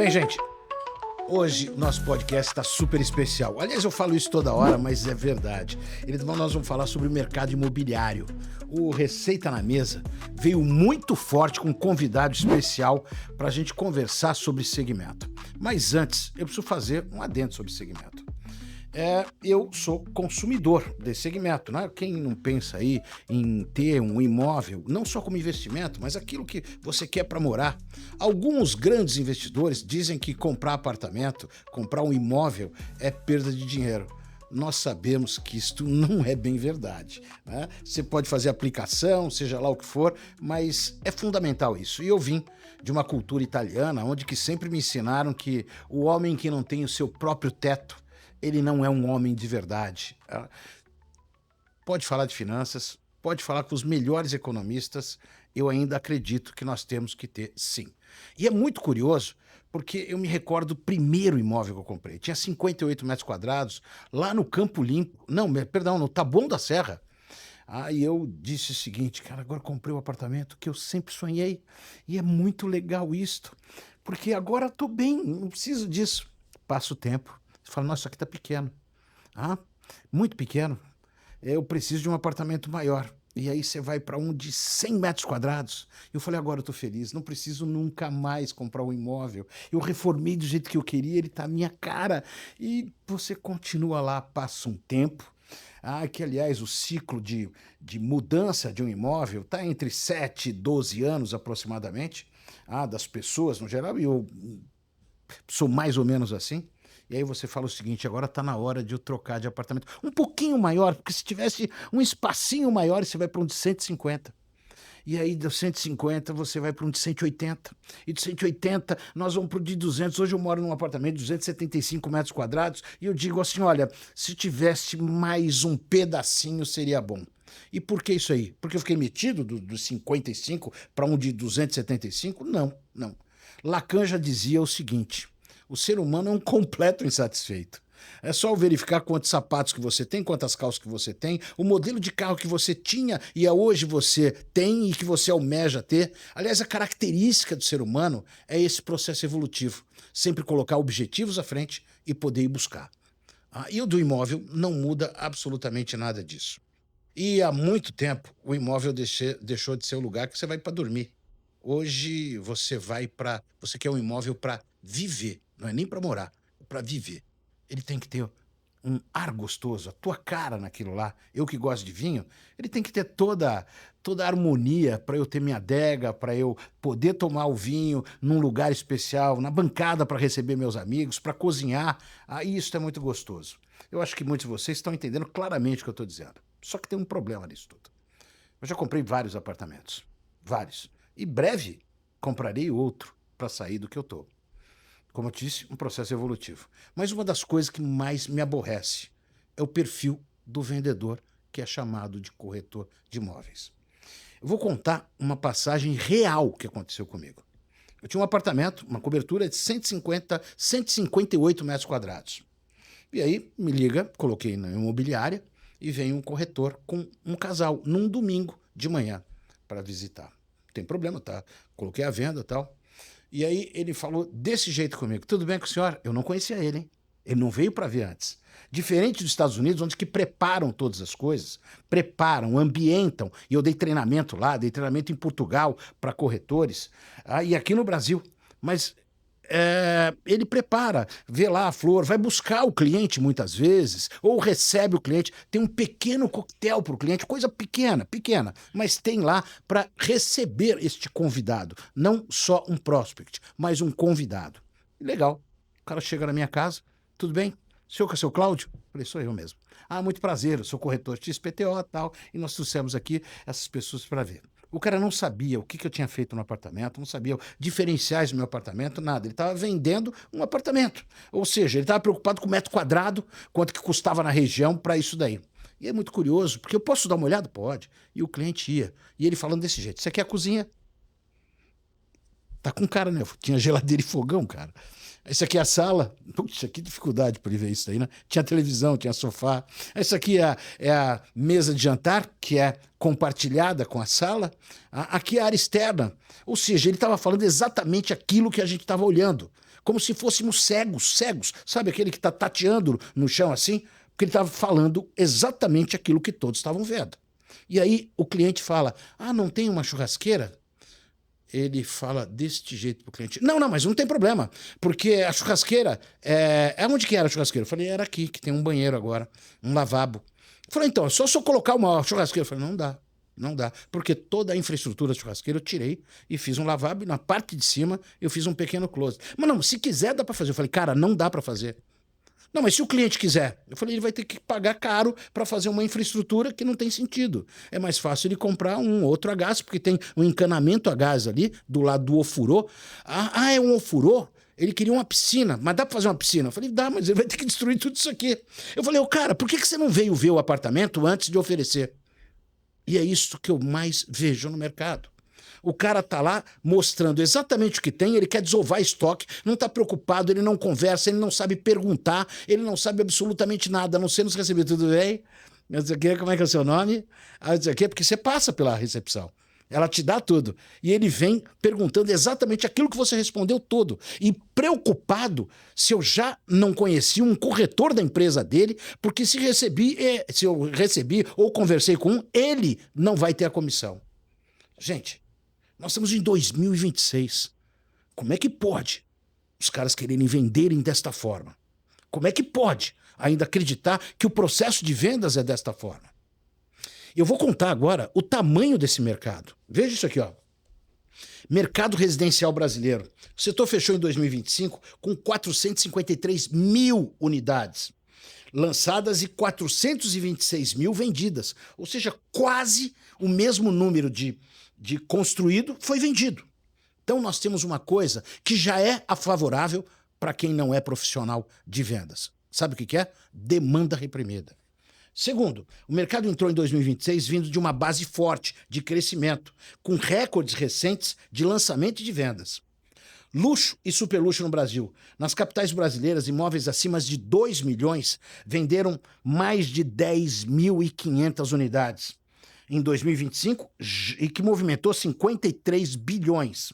Bem, gente, hoje o nosso podcast está super especial. Aliás, eu falo isso toda hora, mas é verdade. Nós vamos falar sobre o mercado imobiliário. O Receita na Mesa veio muito forte com um convidado especial para a gente conversar sobre segmento. Mas antes, eu preciso fazer um adendo sobre segmento. Eu sou consumidor desse segmento, né? Quem não pensa aí em ter um imóvel, não só como investimento, mas aquilo que você quer para morar. Alguns grandes investidores dizem que comprar apartamento, comprar um imóvel é perda de dinheiro. Nós sabemos que isto não é bem verdade, né? Você pode fazer aplicação, seja lá o que for, mas é fundamental isso. E eu vim de uma cultura italiana, onde que sempre me ensinaram que o homem que não tem o seu próprio teto, ele não é um homem de verdade. Pode falar de finanças, pode falar com os melhores economistas, eu ainda acredito que nós temos que ter sim. E é muito curioso, porque eu me recordo do primeiro imóvel que eu comprei. Tinha 58 metros quadrados, lá no Campo Limpo, no Taboão da Serra. E eu disse o seguinte, cara, agora comprei o apartamento que eu sempre sonhei, e é muito legal isto, porque agora estou bem, não preciso disso. Passa o tempo. Fala, nossa, isso aqui tá pequeno. Muito pequeno. Eu preciso de um apartamento maior. E aí você vai para um de 100 metros quadrados. Eu falei, agora eu tô feliz, não preciso nunca mais comprar um imóvel. Eu reformei do jeito que eu queria, ele tá à minha cara. E você continua lá, passa um tempo. Que, aliás, o ciclo de mudança de um imóvel está entre 7 e 12 anos aproximadamente, das pessoas no geral, e eu sou mais ou menos assim. E aí você fala o seguinte, agora está na hora de eu trocar de apartamento. Um pouquinho maior, porque se tivesse um espacinho maior, você vai para um de 150. E aí, do 150, você vai para um de 180. E de 180, nós vamos para o de 200. Hoje eu moro num apartamento de 275 metros quadrados e eu digo assim, olha, se tivesse mais um pedacinho, seria bom. E por que isso aí? Porque eu fiquei metido dos 55 para um de 275? Não. Lacan já dizia o seguinte... O ser humano é um completo insatisfeito. É só verificar quantos sapatos que você tem, quantas calças que você tem, o modelo de carro que você tinha e hoje você tem e que você almeja ter. Aliás, a característica do ser humano é esse processo evolutivo. Sempre colocar objetivos à frente e poder ir buscar. E o do imóvel não muda absolutamente nada disso. E há muito tempo o imóvel deixou de ser o lugar que você vai para dormir. Hoje você quer um imóvel para viver, não é nem para morar, é para viver. Ele tem que ter um ar gostoso, a tua cara naquilo lá. Eu que gosto de vinho, ele tem que ter toda a harmonia para eu ter minha adega, para eu poder tomar o vinho num lugar especial, na bancada para receber meus amigos, para cozinhar. Isso é muito gostoso. Eu acho que muitos de vocês estão entendendo claramente o que eu estou dizendo. Só que tem um problema nisso tudo. Eu já comprei vários apartamentos, vários. E breve comprarei outro para sair do que eu estou. Como eu disse, um processo evolutivo. Mas uma das coisas que mais me aborrece é o perfil do vendedor, que é chamado de corretor de imóveis. Eu vou contar uma passagem real que aconteceu comigo. Eu tinha um apartamento, uma cobertura de 158 metros quadrados. E aí me liga, coloquei na imobiliária e vem um corretor com um casal num domingo de manhã para visitar. Não tem problema, tá? Coloquei a venda e tal. E aí ele falou desse jeito comigo. Tudo bem com o senhor? Eu não conhecia ele, hein? Ele não veio para ver antes. Diferente dos Estados Unidos, onde que preparam todas as coisas, preparam, ambientam. E eu dei treinamento lá, dei treinamento em Portugal para corretores. E aqui no Brasil. Mas... ele prepara, vê lá a flor, vai buscar o cliente muitas vezes, ou recebe o cliente, tem um pequeno coquetel para o cliente, coisa pequena, mas tem lá para receber este convidado, não só um prospect, mas um convidado. Legal, o cara chega na minha casa, tudo bem? O senhor que é seu Cláudio? Eu falei, sou eu mesmo. Muito prazer, eu sou corretor XPTO e tal, e nós trouxemos aqui essas pessoas para ver. O cara não sabia o que eu tinha feito no apartamento, não sabia diferenciais do meu apartamento, nada. Ele estava vendendo um apartamento. Ou seja, ele estava preocupado com o metro quadrado, quanto que custava na região para isso daí. E é muito curioso, porque eu posso dar uma olhada? Pode. E o cliente ia. E ele falando desse jeito, isso aqui é a cozinha? Tá com cara, né? Tinha geladeira e fogão, cara. Esse aqui é a sala. Puxa, que dificuldade para ele ver isso aí, né? Tinha televisão, tinha sofá. Essa aqui é a mesa de jantar, que é compartilhada com a sala. Aqui é a área externa. Ou seja, ele estava falando exatamente aquilo que a gente estava olhando. como se fôssemos cegos. Sabe aquele que está tateando no chão assim? Porque ele estava falando exatamente aquilo que todos estavam vendo. E aí o cliente fala, não tem uma churrasqueira? Ele fala deste jeito pro cliente. Não, mas não tem problema, porque a churrasqueira, onde que era a churrasqueira? Eu falei, era aqui, que tem um banheiro agora, um lavabo. Eu falei, então, só se eu colocar uma churrasqueira. Eu falei, não dá, porque toda a infraestrutura da churrasqueira eu tirei e fiz um lavabo e na parte de cima eu fiz um pequeno closet. Mas não, se quiser dá para fazer. Eu falei, cara, não dá para fazer. Não, mas se o cliente quiser, eu falei, ele vai ter que pagar caro para fazer uma infraestrutura que não tem sentido. É mais fácil ele comprar um outro a gás, porque tem um encanamento a gás ali, do lado do ofurô. É um ofurô? Ele queria uma piscina, mas dá para fazer uma piscina? Eu falei, dá, mas ele vai ter que destruir tudo isso aqui. Eu falei, cara, por que você não veio ver o apartamento antes de oferecer? E é isso que eu mais vejo no mercado. O cara tá lá mostrando exatamente o que tem, ele quer desovar estoque, não tá preocupado, ele não conversa, ele não sabe perguntar, ele não sabe absolutamente nada, a não ser nos receber tudo bem. Como é que é o seu nome? Porque você passa pela recepção. Ela te dá tudo. E ele vem perguntando exatamente aquilo que você respondeu todo. E preocupado se eu já não conhecia um corretor da empresa dele, porque se eu recebi ou conversei com um, ele não vai ter a comissão. Gente, nós estamos em 2026. Como é que pode os caras quererem venderem desta forma? Como é que pode ainda acreditar que o processo de vendas é desta forma? Eu vou contar agora o tamanho desse mercado. Veja isso aqui, ó. Mercado residencial brasileiro. O setor fechou em 2025 com 453 mil unidades lançadas e 426 mil vendidas. Ou seja, quase o mesmo número de construído foi vendido. Então nós temos uma coisa que já é favorável para quem não é profissional de vendas. Sabe o que é? Demanda reprimida. Segundo, o mercado entrou em 2026 vindo de uma base forte de crescimento, com recordes recentes de lançamento e de vendas. Luxo e superluxo no Brasil. Nas capitais brasileiras, imóveis acima de 2 milhões venderam mais de 10.500 unidades em 2025 e que movimentou 53 bilhões.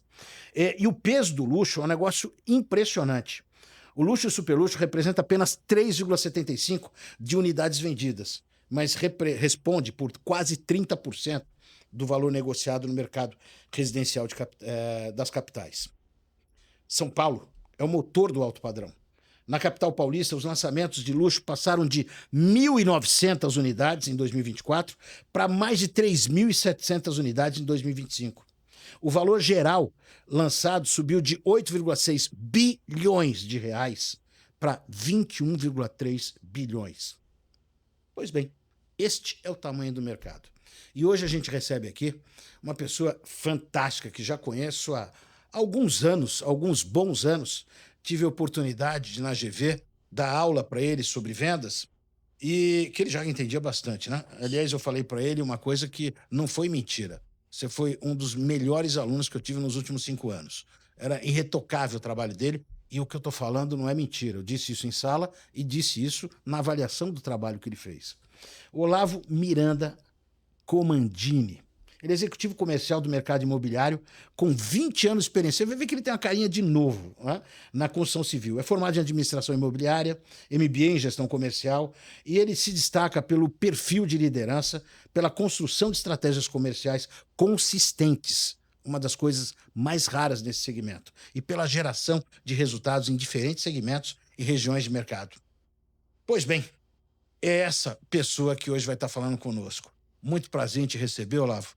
E o peso do luxo é um negócio impressionante. O luxo e o superluxo representa apenas 3,75% de unidades vendidas, mas responde por quase 30% do valor negociado no mercado residencial das capitais. São Paulo é o motor do alto padrão. Na capital paulista, os lançamentos de luxo passaram de 1.900 unidades em 2024 para mais de 3.700 unidades em 2025. O valor geral lançado subiu de 8,6 bilhões de reais para 21,3 bilhões. Pois bem, este é o tamanho do mercado. E hoje a gente recebe aqui uma pessoa fantástica que já conheço há alguns anos, alguns bons anos. Tive a oportunidade de, na GV, dar aula para ele sobre vendas e que ele já entendia bastante, né? Aliás, eu falei para ele uma coisa que não foi mentira. Você foi um dos melhores alunos que eu tive nos últimos 5 anos. Era irretocável o trabalho dele e o que eu estou falando não é mentira. Eu disse isso em sala e disse isso na avaliação do trabalho que ele fez. O Olavo Miranda Comandini. Ele é executivo comercial do mercado imobiliário com 20 anos de experiência. Você vai ver que ele tem uma carinha de novo, né, na construção civil. É formado em administração imobiliária, MBA em gestão comercial, e ele se destaca pelo perfil de liderança, pela construção de estratégias comerciais consistentes, uma das coisas mais raras nesse segmento, e pela geração de resultados em diferentes segmentos e regiões de mercado. Pois bem, é essa pessoa que hoje vai estar falando conosco. Muito prazer em te receber, Olavo.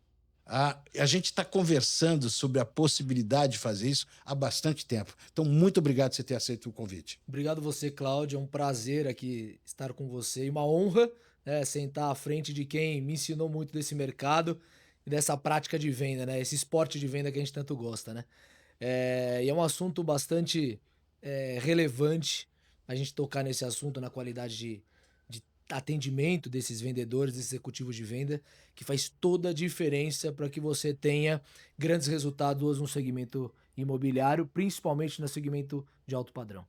A gente está conversando sobre a possibilidade de fazer isso há bastante tempo. Então, muito obrigado por você ter aceito o convite. Obrigado você, Cláudio. É um prazer aqui estar com você e uma honra, né, sentar à frente de quem me ensinou muito desse mercado e dessa prática de venda, né? Esse esporte de venda que a gente tanto gosta, né? E é um assunto bastante relevante a gente tocar nesse assunto, na qualidade de atendimento desses vendedores, desses executivos de venda, que faz toda a diferença para que você tenha grandes resultados no segmento imobiliário, principalmente no segmento de alto padrão.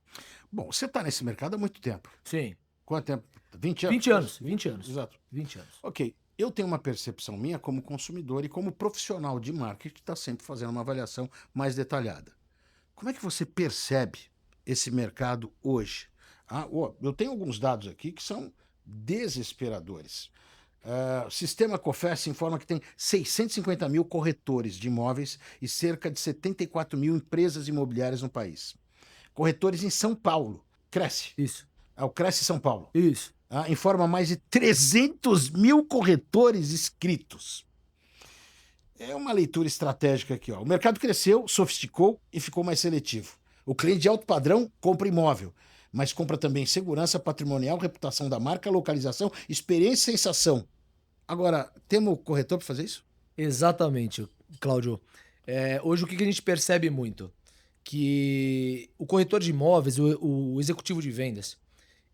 Bom, você está nesse mercado há muito tempo. Sim. Quanto tempo? 20 anos? 20 anos, 20 anos. Exato. 20 anos. Ok. Eu tenho uma percepção minha como consumidor e como profissional de marketing que está sempre fazendo uma avaliação mais detalhada. Como é que você percebe esse mercado hoje? Eu tenho alguns dados aqui que são desesperadores. O sistema Cofers informa que tem 650 mil corretores de imóveis e cerca de 74 mil empresas imobiliárias no país. Corretores em São Paulo. Cresce. Isso. O Cresce São Paulo. Isso. Informa mais de 300 mil corretores inscritos. É uma leitura estratégica aqui. O mercado cresceu, sofisticou e ficou mais seletivo. O cliente de alto padrão compra imóvel, mas compra também segurança patrimonial, reputação da marca, localização, experiência e sensação. Agora, temos corretor para fazer isso? Exatamente, Cláudio. Hoje o que a gente percebe muito? Que o corretor de imóveis, o executivo de vendas,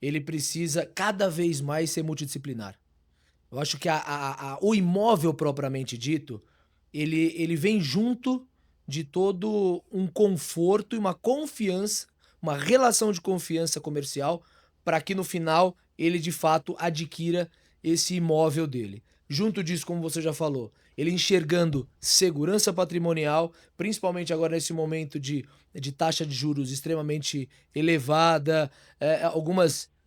ele precisa cada vez mais ser multidisciplinar. Eu acho que o imóvel propriamente dito, ele vem junto de todo um conforto e uma confiança, uma relação de confiança comercial, para que no final ele de fato adquira esse imóvel dele. Junto disso, como você já falou, ele enxergando segurança patrimonial, principalmente agora nesse momento de taxa de juros extremamente elevada,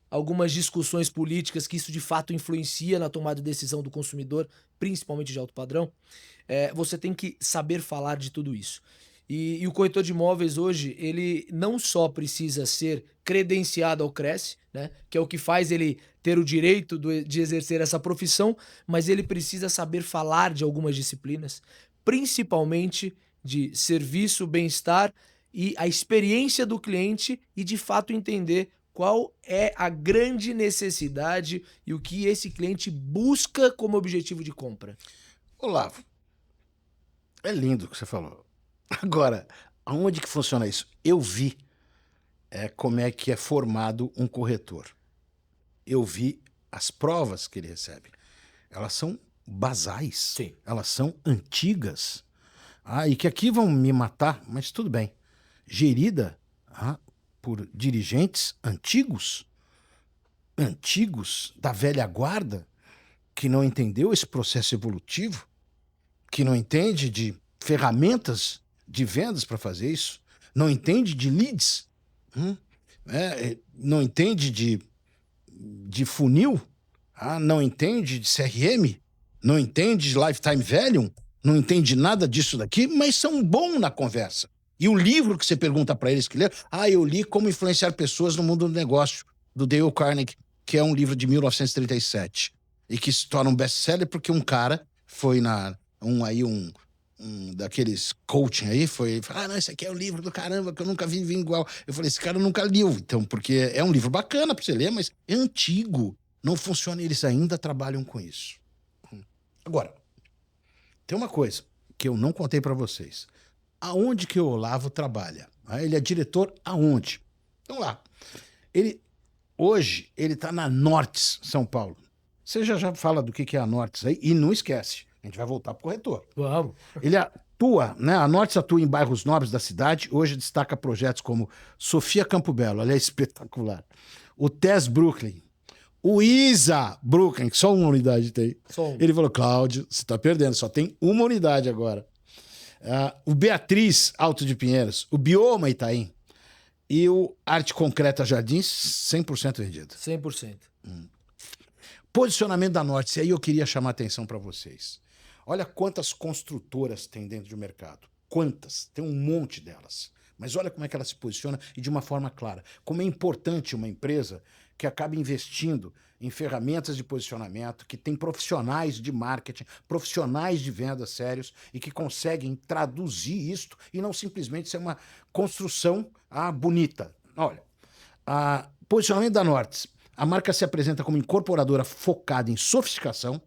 algumas discussões políticas que isso de fato influencia na tomada de decisão do consumidor, principalmente de alto padrão, você tem que saber falar de tudo isso. E o corretor de imóveis hoje, ele não só precisa ser credenciado ao Cresce, né, que é o que faz ele ter o direito de exercer essa profissão, mas ele precisa saber falar de algumas disciplinas, principalmente de serviço, bem-estar e a experiência do cliente e de fato entender qual é a grande necessidade e o que esse cliente busca como objetivo de compra. Olavo, é lindo o que você falou. Agora, aonde que funciona isso? Eu vi como é que é formado um corretor. Eu vi as provas que ele recebe. Elas são basais. Sim. Elas são antigas. E que aqui vão me matar, mas tudo bem. Gerida por dirigentes antigos da velha guarda, que não entendeu esse processo evolutivo, que não entende de ferramentas de vendas para fazer isso, não entende de leads, não entende de funil, não entende de CRM, não entende de lifetime value, não entende nada disso daqui, mas são bons na conversa. E o livro que você pergunta para eles que lê, eu li Como Influenciar Pessoas no Mundo do Negócio, do Dale Carnegie, que é um livro de 1937, e que se torna um best-seller porque um cara foi um daqueles coaching aí, não, esse aqui é o livro do caramba, que eu nunca vi igual. Eu falei, esse cara nunca leu, então, porque é um livro bacana pra você ler, mas é antigo, não funciona, eles ainda trabalham com isso. Agora, tem uma coisa que eu não contei pra vocês. Aonde que o Olavo trabalha? Ele é diretor aonde? Então lá, hoje ele tá na Nortes, São Paulo. Você já fala do que é a Nortes aí, e não esquece, a gente vai voltar pro corretor. Vamos. Ele atua, né? A Nortes atua em bairros nobres da cidade. Hoje destaca projetos como Sofia Campo Belo, ela é espetacular. O TES Brooklyn. O ISA Brooklyn, que só uma unidade tem. Ele falou, Cláudio, você está perdendo, só tem uma unidade agora. O Beatriz Alto de Pinheiros. O Bioma Itaim. E o Arte Concreta Jardins, 100% vendido. 100%. Posicionamento da Nortes. E aí eu queria chamar a atenção para vocês. Olha quantas construtoras tem dentro do mercado. Quantas? Tem um monte delas. Mas olha como é que ela se posiciona e de uma forma clara. Como é importante uma empresa que acaba investindo em ferramentas de posicionamento, que tem profissionais de marketing, profissionais de vendas sérios e que conseguem traduzir isto e não simplesmente ser uma construção bonita. Olha, posicionamento da Nortes. A marca se apresenta como incorporadora focada em sofisticação,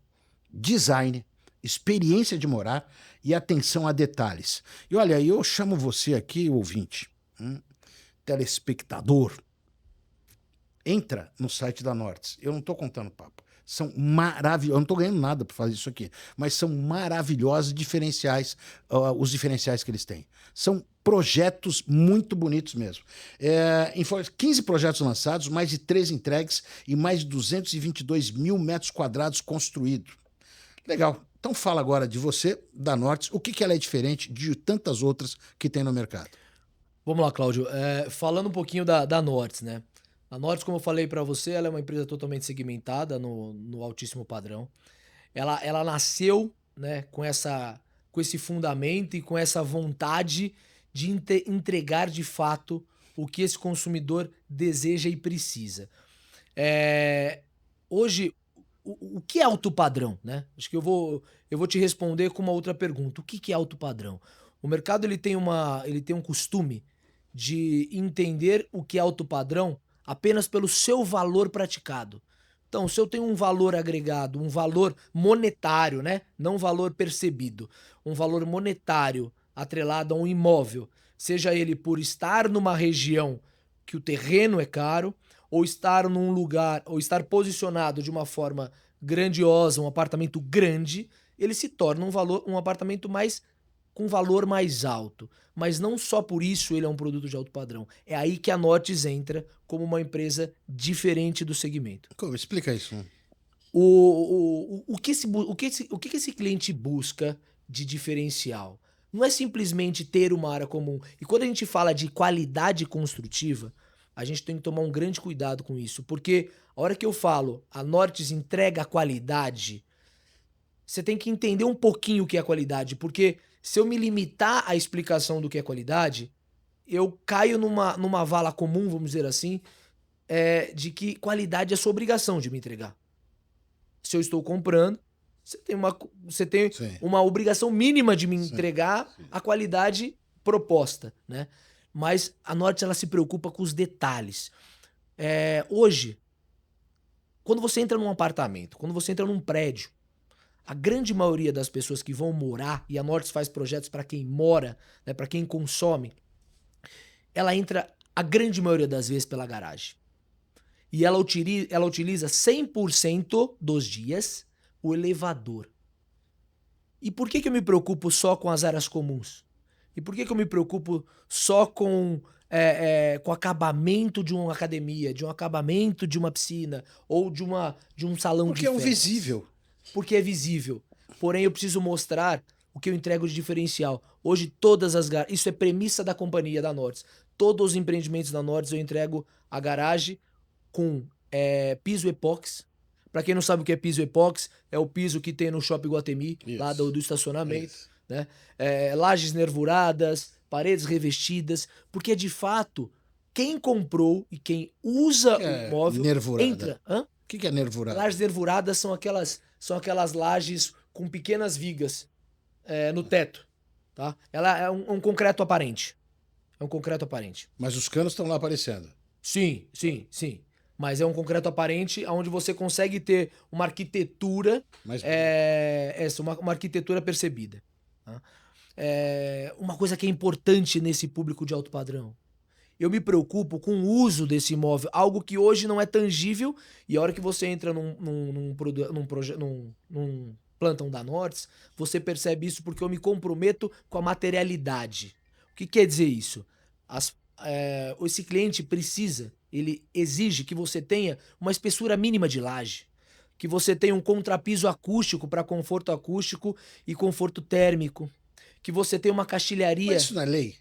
design, experiência de morar e atenção a detalhes. E olha, eu chamo você aqui, ouvinte, telespectador, entra no site da Nortes. Eu não estou contando papo. São maravilhosos. Eu não estou ganhando nada para fazer isso aqui, mas são maravilhosos diferenciais, os diferenciais que eles têm. São projetos muito bonitos mesmo. 15 projetos lançados, mais de 13 entregues e mais de 222 mil metros quadrados construídos. Legal. Então fala agora de você, da Nortes, o que ela é diferente de tantas outras que tem no mercado. Vamos lá, Cláudio. Falando um pouquinho da Nortes, né? A Nortes, como eu falei para você, ela é uma empresa totalmente segmentada no altíssimo padrão. Ela nasceu, né, com esse fundamento e com essa vontade de entregar de fato o que esse consumidor deseja e precisa. É, Hoje, o que é alto padrão, né? Acho que eu vou te responder com uma outra pergunta. O que é alto padrão? O mercado ele tem um costume de entender o que é alto padrão apenas pelo seu valor praticado. Então, se eu tenho um valor agregado, um valor monetário, né? Não valor percebido, um valor monetário atrelado a um imóvel, seja ele por estar numa região que o terreno é caro, ou estar num lugar, ou estar posicionado de uma forma grandiosa, um apartamento grande, ele se torna um apartamento mais com valor mais alto. Mas não só por isso ele é um produto de alto padrão. É aí que a Nortes entra como uma empresa diferente do segmento. Como? Explica isso. O que esse cliente busca de diferencial? Não é simplesmente ter uma área comum. E quando a gente fala de qualidade construtiva, a gente tem que tomar um grande cuidado com isso. Porque a hora que eu falo a Nortes entrega qualidade, você tem que entender um pouquinho o que é qualidade. Porque se eu me limitar à explicação do que é qualidade, eu caio numa vala comum, vamos dizer assim, de que qualidade é sua obrigação de me entregar. Se eu estou comprando, você tem Sim, uma obrigação mínima de me sim, entregar sim. a qualidade proposta, né? Mas a Norte ela se preocupa com os detalhes. Hoje, quando você entra num apartamento, quando você entra num prédio, a grande maioria das pessoas que vão morar, e a Norte faz projetos para quem mora, né, para quem consome, ela entra a grande maioria das vezes pela garagem. E ela utiliza 100% dos dias o elevador. E por que eu me preocupo só com as áreas comuns? E por que eu me preocupo só com o acabamento de uma academia, de um acabamento de uma piscina ou de um salão de Porque é um festas? visível. Porque é visível. Porém, eu preciso mostrar o que eu entrego de diferencial. Hoje, todas as garagens. Isso é premissa da companhia da Nortes. Todos os empreendimentos da Nortes eu entrego a garagem com piso epóxi. Para quem não sabe o que é piso epóxi, é o piso que tem no Shopping Guatemi, lá do Isso, estacionamento, isso. né? Lajes nervuradas, paredes revestidas, porque de fato, quem comprou e quem O usa que o é imóvel nervurada? entra. Hã? O que é nervurada? Lajes nervuradas são aquelas lajes com pequenas vigas no teto, tá? Ela é um concreto aparente. É um concreto aparente. Mas os canos estão lá aparecendo. Sim, sim, sim. Mas é um concreto aparente onde você consegue ter uma arquitetura, Mas uma arquitetura percebida. Tá? Uma coisa que é importante nesse público de alto padrão. Eu me preocupo com o uso desse imóvel, algo que hoje não é tangível, e a hora que você entra num plantão da Nortes, você percebe isso porque eu me comprometo com a materialidade. O que quer dizer isso? Esse cliente precisa, ele exige que você tenha uma espessura mínima de laje, que você tenha um contrapiso acústico para conforto acústico e conforto térmico, que você tenha uma Mas caixilharia. isso não é lei?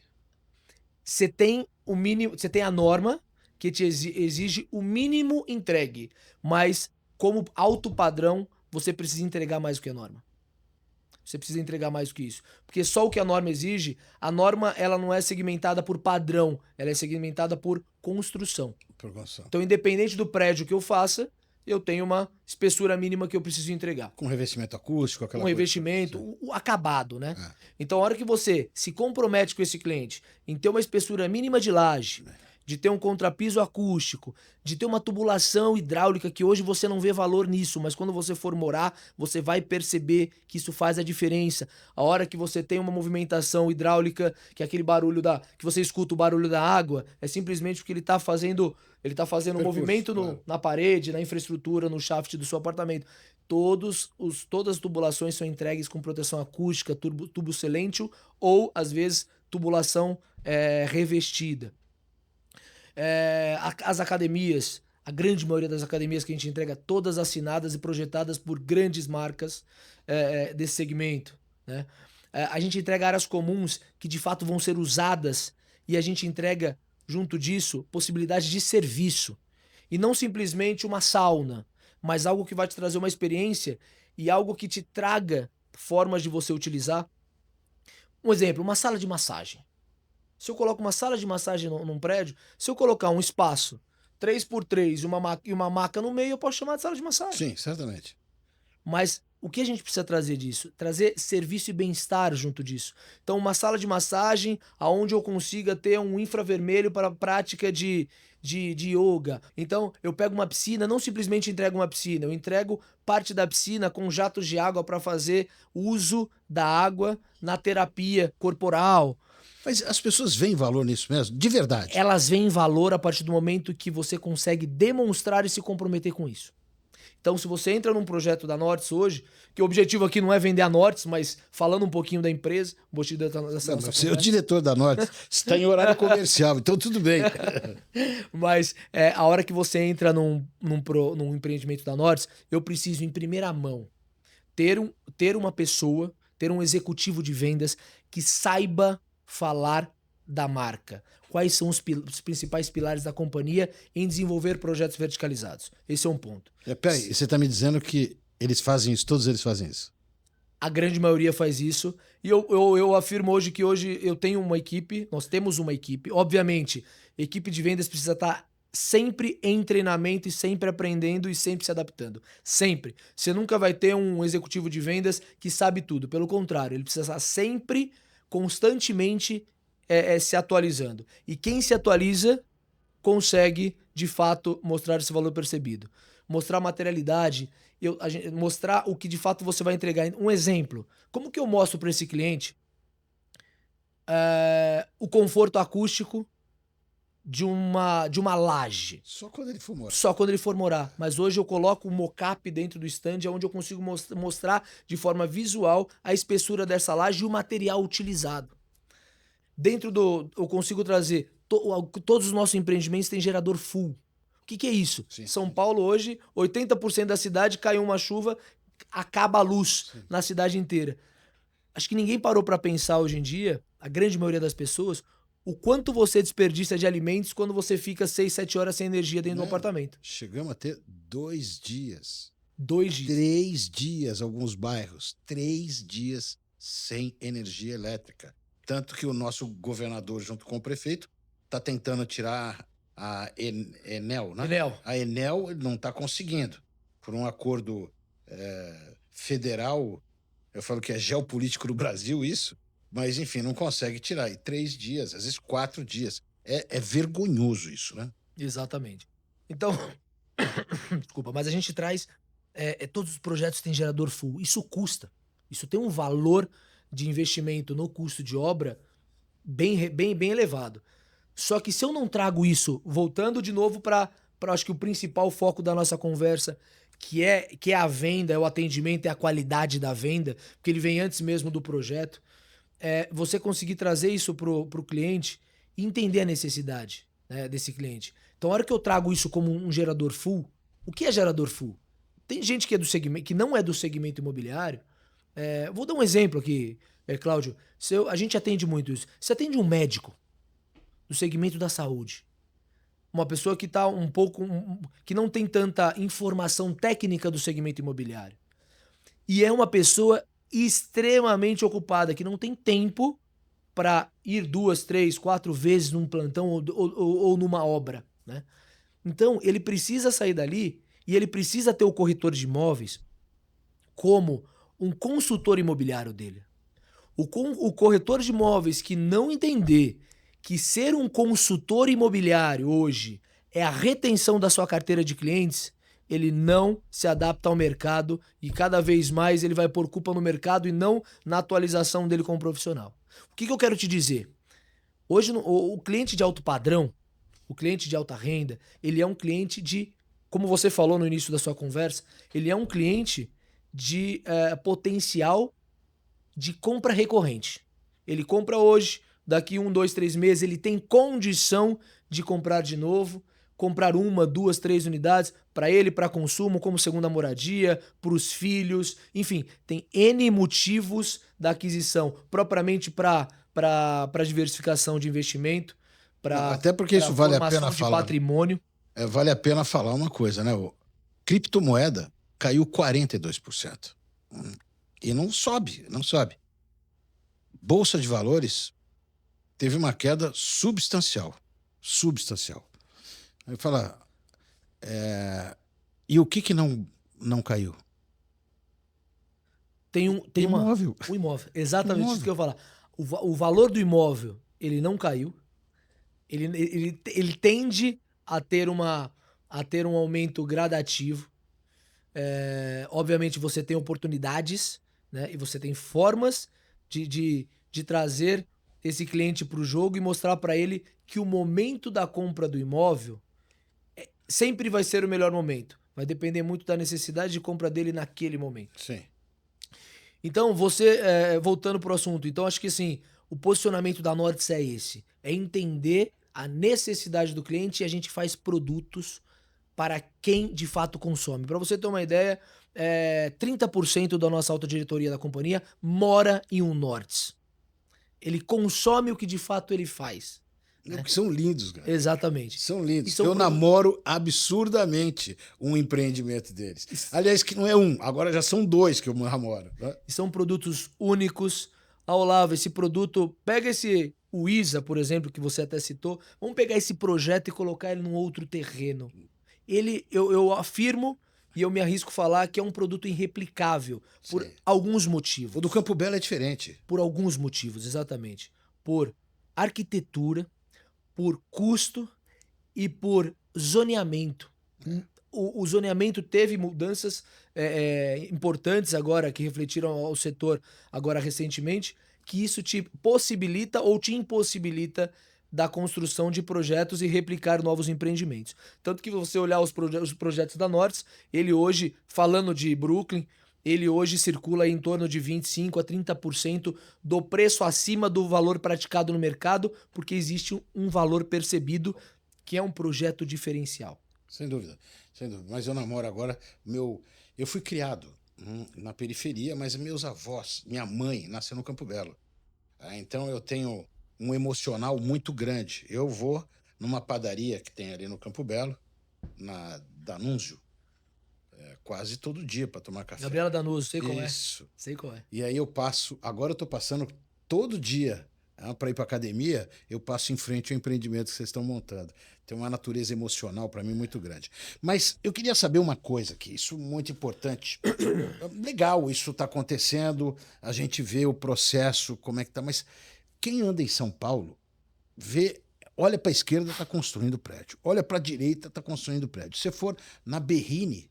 Você tem o mínimo, você tem a norma que te exige o mínimo entregue, mas como alto padrão, você precisa entregar mais do que a norma. Você precisa entregar mais do que isso, porque só o que a norma exige, a norma ela não é segmentada por padrão, ela é segmentada por construção. Promoção. Então, independente do prédio que eu faça, eu tenho uma espessura mínima que eu preciso entregar. Com revestimento acústico, aquela Um coisa. revestimento, o acabado, né? É. Então, a hora que você se compromete com esse cliente em ter uma espessura mínima de laje, de ter um contrapiso acústico, de ter uma tubulação hidráulica, que hoje você não vê valor nisso, mas quando você for morar, você vai perceber que isso faz a diferença. A hora que você tem uma movimentação hidráulica, que é aquele barulho que você escuta o barulho da água, é simplesmente porque ele tá fazendo um Percurso, movimento claro. na parede, na infraestrutura, no shaft do seu apartamento. Todas as tubulações são entregues com proteção acústica, tubo silêncio ou, às vezes, tubulação revestida. As academias, a grande maioria das academias que a gente entrega, todas assinadas e projetadas por grandes marcas desse segmento, né? A gente entrega áreas comuns que de fato vão ser usadas e a gente entrega, junto disso, possibilidade de serviço. E não simplesmente uma sauna, mas algo que vai te trazer uma experiência e algo que te traga formas de você utilizar. Um exemplo, uma sala de massagem. Se eu coloco uma sala de massagem num prédio, se eu colocar um espaço 3x3 e uma maca no meio, eu posso chamar de sala de massagem. Sim, certamente. Mas o que a gente precisa trazer disso? Trazer serviço e bem-estar junto disso. Então, uma sala de massagem onde eu consiga ter um infravermelho para a prática de yoga. Então, eu pego uma piscina, não simplesmente entrego uma piscina, eu entrego parte da piscina com jatos de água para fazer uso da água na terapia corporal. Mas as pessoas veem valor nisso mesmo? De verdade? Elas veem valor a partir do momento que você consegue demonstrar e se comprometer com isso. Então, se você entra num projeto da Nortes hoje, que o objetivo aqui não é vender a Nortes, mas falando um pouquinho da empresa, o motivo dessa Não, nossa você é o conversa. diretor da Norte, está em horário comercial, então tudo bem. Mas a hora que você entra num empreendimento da Nortes, eu preciso, em primeira mão, ter uma pessoa, ter um executivo de vendas que saiba falar da marca. Quais são os principais pilares da companhia em desenvolver projetos verticalizados? Esse é um ponto. Peraí, você está me dizendo que eles fazem isso, todos eles fazem isso? A grande maioria faz isso. E eu afirmo hoje que hoje eu tenho uma equipe, nós temos uma equipe. Obviamente, equipe de vendas precisa estar sempre em treinamento e sempre aprendendo e sempre se adaptando. Sempre. Você nunca vai ter um executivo de vendas que sabe tudo. Pelo contrário, ele precisa estar sempre, constantemente se atualizando. E quem se atualiza consegue, de fato, mostrar esse valor percebido. Mostrar materialidade, mostrar o que de fato você vai entregar. Um exemplo, como que eu mostro para esse cliente o conforto acústico de uma laje? Só quando ele for morar. Só quando ele for morar. Mas hoje eu coloco um mocap dentro do stand, onde eu consigo mostrar de forma visual a espessura dessa laje e o material utilizado. Eu consigo trazer, todos os nossos empreendimentos têm gerador full. O que é isso? Sim, São sim. Paulo hoje, 80% da cidade caiu uma chuva, acaba a luz na cidade inteira. Acho que ninguém parou para pensar hoje em dia, a grande maioria das pessoas, o quanto você desperdiça de alimentos quando você fica 6, 7 horas sem energia dentro do apartamento. Chegamos a ter 2 dias. 2 dias. 3 dias, alguns bairros. 3 dias sem energia elétrica. Tanto que o nosso governador, junto com o prefeito, está tentando tirar a Enel, né? Enel. A Enel ele não está conseguindo. Por um acordo federal, eu falo que é geopolítico do Brasil isso, mas enfim, não consegue tirar. E 3 dias, às vezes 4 dias. É vergonhoso isso, né? Exatamente. Então, desculpa, mas a gente traz. Todos os projetos têm gerador full. Isso custa. Isso tem um valor de investimento no custo de obra bem elevado. Só que se eu não trago isso, voltando de novo para acho que o principal foco da nossa conversa, que é a venda, é o atendimento, é a qualidade da venda, porque ele vem antes mesmo do projeto, você conseguir trazer isso pro cliente e entender a necessidade, né, desse cliente. Então, a hora que eu trago isso como um gerador full, o que é gerador full? Tem gente que é do segmento, que não é do segmento imobiliário. Vou dar um exemplo aqui, Cláudio. A gente atende muito isso. Você atende um médico do segmento da saúde, uma pessoa que está que não tem tanta informação técnica do segmento imobiliário, e é uma pessoa extremamente ocupada, que não tem tempo para ir 2, 3, 4 vezes num plantão ou numa obra, né? Então, ele precisa sair dali e ele precisa ter o corretor de imóveis como um consultor imobiliário dele. O corretor de imóveis que não entender que ser um consultor imobiliário hoje é a retenção da sua carteira de clientes, ele não se adapta ao mercado e cada vez mais ele vai pôr culpa no mercado e não na atualização dele como profissional. O que eu quero te dizer? Hoje, o cliente de alto padrão, o cliente de alta renda, ele é um cliente de, como você falou no início da sua conversa, ele é um cliente de potencial de compra recorrente. Ele compra hoje, daqui 1, 2, 3 meses, ele tem condição de comprar de novo, comprar 1, 2, 3 unidades para ele, para consumo, como segunda moradia, para os filhos, enfim, tem N motivos da aquisição, propriamente para para diversificação de investimento, para Até porque isso vale a pena formação de falar. patrimônio. Vale a pena falar uma coisa, né? O criptomoeda caiu 42%. E não sobe, não sobe. Bolsa de valores teve uma queda substancial. Substancial. Aí fala, e o que não caiu? Tem Imóvel. O imóvel. Exatamente Imóvel. isso que eu ia falar. O valor do imóvel, ele não caiu. Ele tende a ter um aumento gradativo. Obviamente você tem oportunidades, né? E você tem formas de trazer esse cliente para o jogo e mostrar para ele que o momento da compra do imóvel sempre vai ser o melhor momento. Vai depender muito da necessidade de compra dele naquele momento. Sim. Então, voltando pro assunto, então acho que assim, o posicionamento da Nortz é esse, é entender a necessidade do cliente e a gente faz produtos para quem de fato consome. Para você ter uma ideia, 30% da nossa alta diretoria da companhia mora em um Nortz. Ele consome o que de fato ele faz. Que são lindos, cara. Exatamente. São lindos. São Eu namoro absurdamente um empreendimento deles. Aliás, que não é um, agora já são 2 que eu namoro. Né? E são produtos únicos. Olavo, esse produto, pega o ISA, por exemplo, que você até citou, vamos pegar esse projeto e colocar ele num outro terreno. Eu afirmo e eu me arrisco a falar que é um produto irreplicável por alguns motivos. O do Campo Belo é diferente. Por alguns motivos, exatamente. Por arquitetura, por custo e por zoneamento. O zoneamento teve mudanças importantes agora, que refletiram ao setor agora recentemente, que isso te possibilita ou te impossibilita da construção de projetos e replicar novos empreendimentos. Tanto que você olhar os projetos da Nortz, ele hoje, falando de Brooklyn, ele hoje circula em torno de 25% a 30% do preço acima do valor praticado no mercado, porque existe um valor percebido que é um projeto diferencial. Sem dúvida, sem dúvida. Mas eu namoro agora, eu fui criado na periferia, mas meus avós, minha mãe, nasceu no Campo Belo. Então eu tenho um emocional muito grande. Eu vou numa padaria que tem ali no Campo Belo, na Danúncio, quase todo dia para tomar café. Gabriela Danúcio, sei qual é. Isso. Sei qual é. E aí agora eu tô passando todo dia para ir para academia, eu passo em frente ao empreendimento que vocês estão montando. Tem uma natureza emocional para mim muito grande. Mas eu queria saber uma coisa aqui, isso é muito importante. Legal, isso está acontecendo, a gente vê o processo, como é que tá, mas quem anda em São Paulo olha para a esquerda, está construindo prédio. Olha para a direita, está construindo prédio. Se for na Berrini,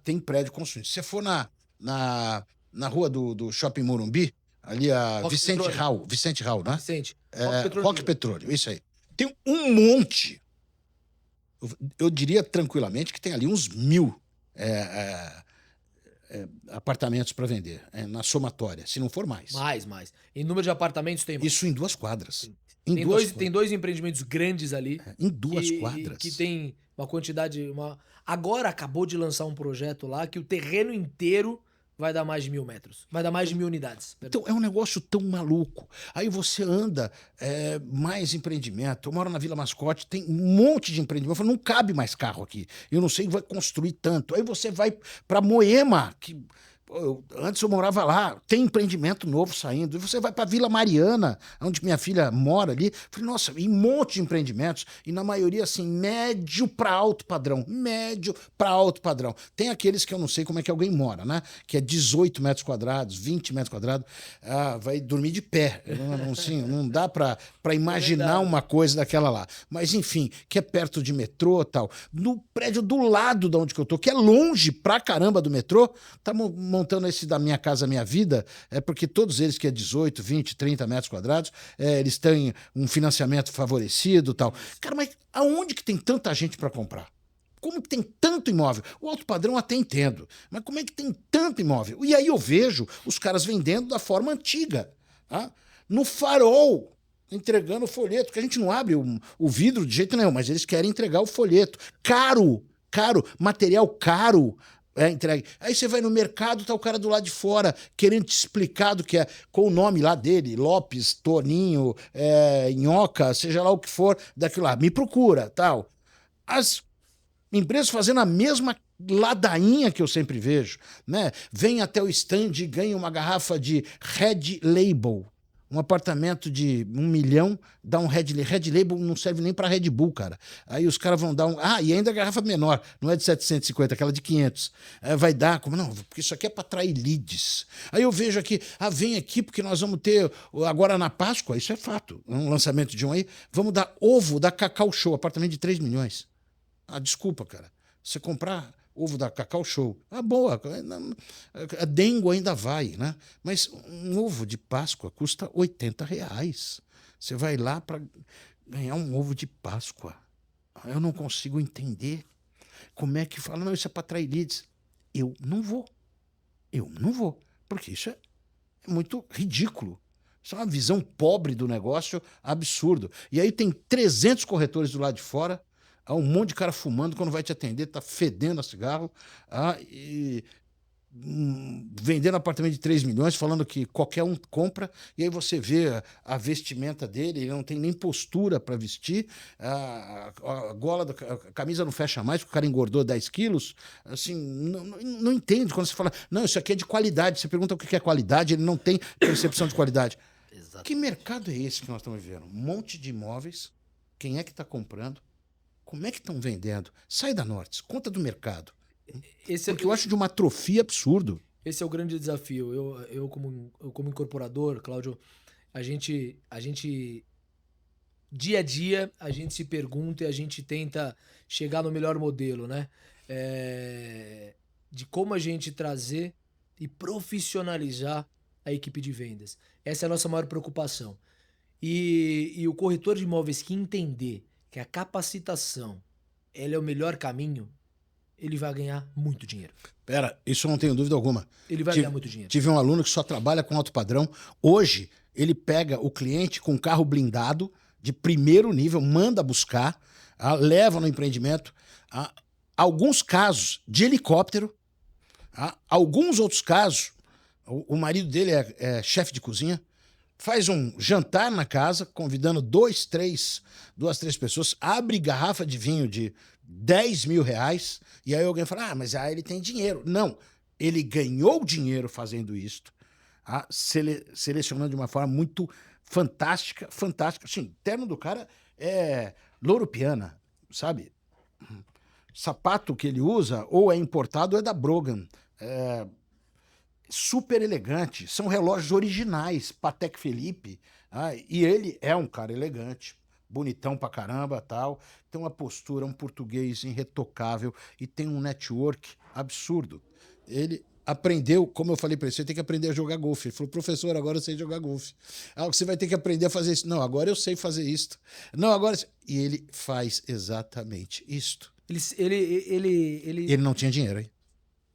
tem prédio construindo. Se for na rua do Shopping Morumbi, ali a Vicente Raul, né? Vicente. Roque Petróleo, isso aí. Tem um monte. Eu diria tranquilamente que tem ali uns 1.000 apartamentos para vender, na somatória, se não for mais. Mais. Em número de apartamentos tem mais. Isso em 2 quadras. Tem 2 empreendimentos grandes ali. Em 2 quadras. Que tem uma quantidade... Agora acabou de lançar um projeto lá que o terreno inteiro vai dar mais de 1.000 metros. Vai dar mais de 1.000 unidades. Então, é um negócio tão maluco. Aí você anda, mais empreendimento. Eu moro na Vila Mascote, tem um monte de empreendimento. Eu falo, não cabe mais carro aqui. Eu não sei, vai construir tanto. Aí você vai para Moema, que... Antes eu morava lá, tem empreendimento novo saindo. E você vai para Vila Mariana, onde minha filha mora ali. Falei, nossa, e um monte de empreendimentos. E na maioria, assim, médio para alto padrão. Médio para alto padrão. Tem aqueles que eu não sei como é que alguém mora, né? Que é 18 metros quadrados, 20 metros quadrados. Vai dormir de pé. Não dá para imaginar uma coisa daquela lá. Mas, enfim, que é perto de metrô e tal. No prédio do lado de onde que eu tô, que é longe pra caramba do metrô, tá montando esse da Minha Casa Minha Vida, porque todos eles que é 18, 20, 30 metros quadrados, eles têm um financiamento favorecido e tal. Cara, mas aonde que tem tanta gente para comprar? Como que tem tanto imóvel? O alto padrão até entendo, mas como é que tem tanto imóvel? E aí eu vejo os caras vendendo da forma antiga, tá? No farol, entregando o folheto, que a gente não abre o vidro de jeito nenhum, mas eles querem entregar o folheto. Caro, material caro, É entregue. Aí você vai no mercado, tá o cara do lado de fora querendo te explicar do que é, com o nome lá dele, Lopes, Toninho, Nhoca, seja lá o que for, daquilo lá. Me procura, tal. As empresas fazendo a mesma ladainha que eu sempre vejo, né? Vem até o stand e ganha uma garrafa de Red Label. Um apartamento de 1 milhão dá um Red Label, não serve nem para Red Bull, cara. Aí os caras vão dar um. Ah, e ainda a garrafa menor, não é de 750, aquela de 500. Vai dar, como não? Porque isso aqui é para atrair leads. Aí eu vejo aqui, vem aqui porque nós vamos ter, agora na Páscoa, isso é fato, um lançamento de um aí, vamos dar ovo da Cacau Show, apartamento de 3 milhões. Desculpa, cara. Você comprar ovo da Cacau Show, boa, a Dengo ainda vai, né? Mas um ovo de Páscoa custa R$ 80. Você vai lá para ganhar um ovo de Páscoa. Eu não consigo entender como é que fala, não, isso é para atrair leads. Eu não vou, porque isso é muito ridículo. Isso é uma visão pobre do negócio, absurdo. E aí tem 300 corretores do lado de fora, há um monte de cara fumando, quando vai te atender, tá fedendo a cigarro, e vendendo apartamento de 3 milhões, falando que qualquer um compra, e aí você vê a vestimenta dele, ele não tem nem postura para vestir, a gola, a camisa não fecha mais, porque o cara engordou 10 quilos, assim, não entende quando você fala, não, isso aqui é de qualidade, você pergunta o que é qualidade, ele não tem percepção de qualidade. Exato. Que mercado é esse que nós estamos vivendo? Um monte de imóveis, quem é que está comprando? Como é que estão vendendo? Sai da Nortes, conta do mercado. Porque eu acho de uma atrofia absurdo. Esse é o grande desafio. Eu como incorporador, Cláudio, a gente dia a dia a gente se pergunta e a gente tenta chegar no melhor modelo, né? De como a gente trazer e profissionalizar a equipe de vendas. Essa é a nossa maior preocupação. E o corretor de imóveis que entender que a capacitação ela é o melhor caminho, ele vai ganhar muito dinheiro. Pera, isso eu não tenho dúvida alguma. Ele vai ganhar muito dinheiro. Tive um aluno que só trabalha com alto padrão. Hoje, ele pega o cliente com carro blindado, de primeiro nível, manda buscar, leva no empreendimento. Alguns casos de helicóptero, alguns outros casos, o marido dele é chefe de cozinha, faz um jantar na casa, convidando duas, três pessoas, abre garrafa de vinho de R$ 10 mil, e aí alguém fala, mas ele tem dinheiro. Não, ele ganhou dinheiro fazendo isto, selecionando de uma forma muito fantástica. Assim, o terno do cara é Loro Piana, sabe? Sapato que ele usa ou é importado ou é da Brogan. Super elegante, são relógios originais, Patek Philippe, e ele é um cara elegante, bonitão pra caramba, tal, tem uma postura, um português irretocável e tem um network absurdo. Ele aprendeu, como eu falei pra ele, você tem que aprender a jogar golfe. Ele falou, professor, agora eu sei jogar golfe. Você vai ter que aprender a fazer isso. Não, agora eu sei fazer isto. Não, agora... E ele faz exatamente isto. Ele não tinha dinheiro, hein?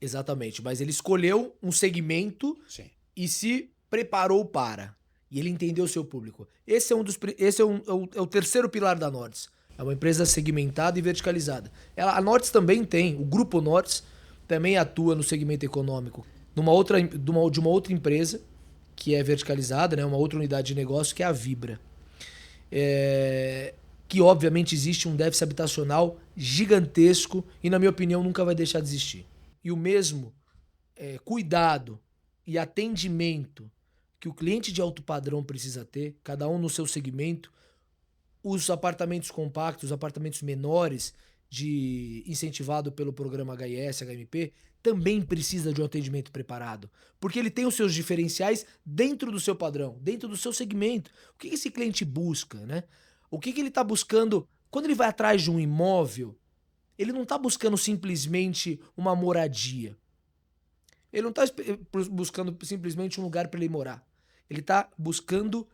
Exatamente, mas ele escolheu um segmento. Sim. E se preparou para. E ele entendeu o seu público. Esse é o terceiro pilar da Nortes. É uma empresa segmentada e verticalizada. A Nortes também tem, o Grupo Nortes também atua no segmento econômico de uma outra empresa que é verticalizada, né? Uma outra unidade de negócio que é a Vibra. Que obviamente existe um déficit habitacional gigantesco e, na minha opinião, nunca vai deixar de existir. E o mesmo cuidado e atendimento que o cliente de alto padrão precisa ter, cada um no seu segmento, os apartamentos compactos, os apartamentos menores, incentivado pelo programa HIS, HMP, também precisa de um atendimento preparado. Porque ele tem os seus diferenciais dentro do seu padrão, dentro do seu segmento. O que esse cliente busca, né? O que ele está buscando? Quando ele vai atrás de um imóvel, ele não está buscando simplesmente uma moradia. Ele não está buscando simplesmente um lugar para ele morar. Ele está buscando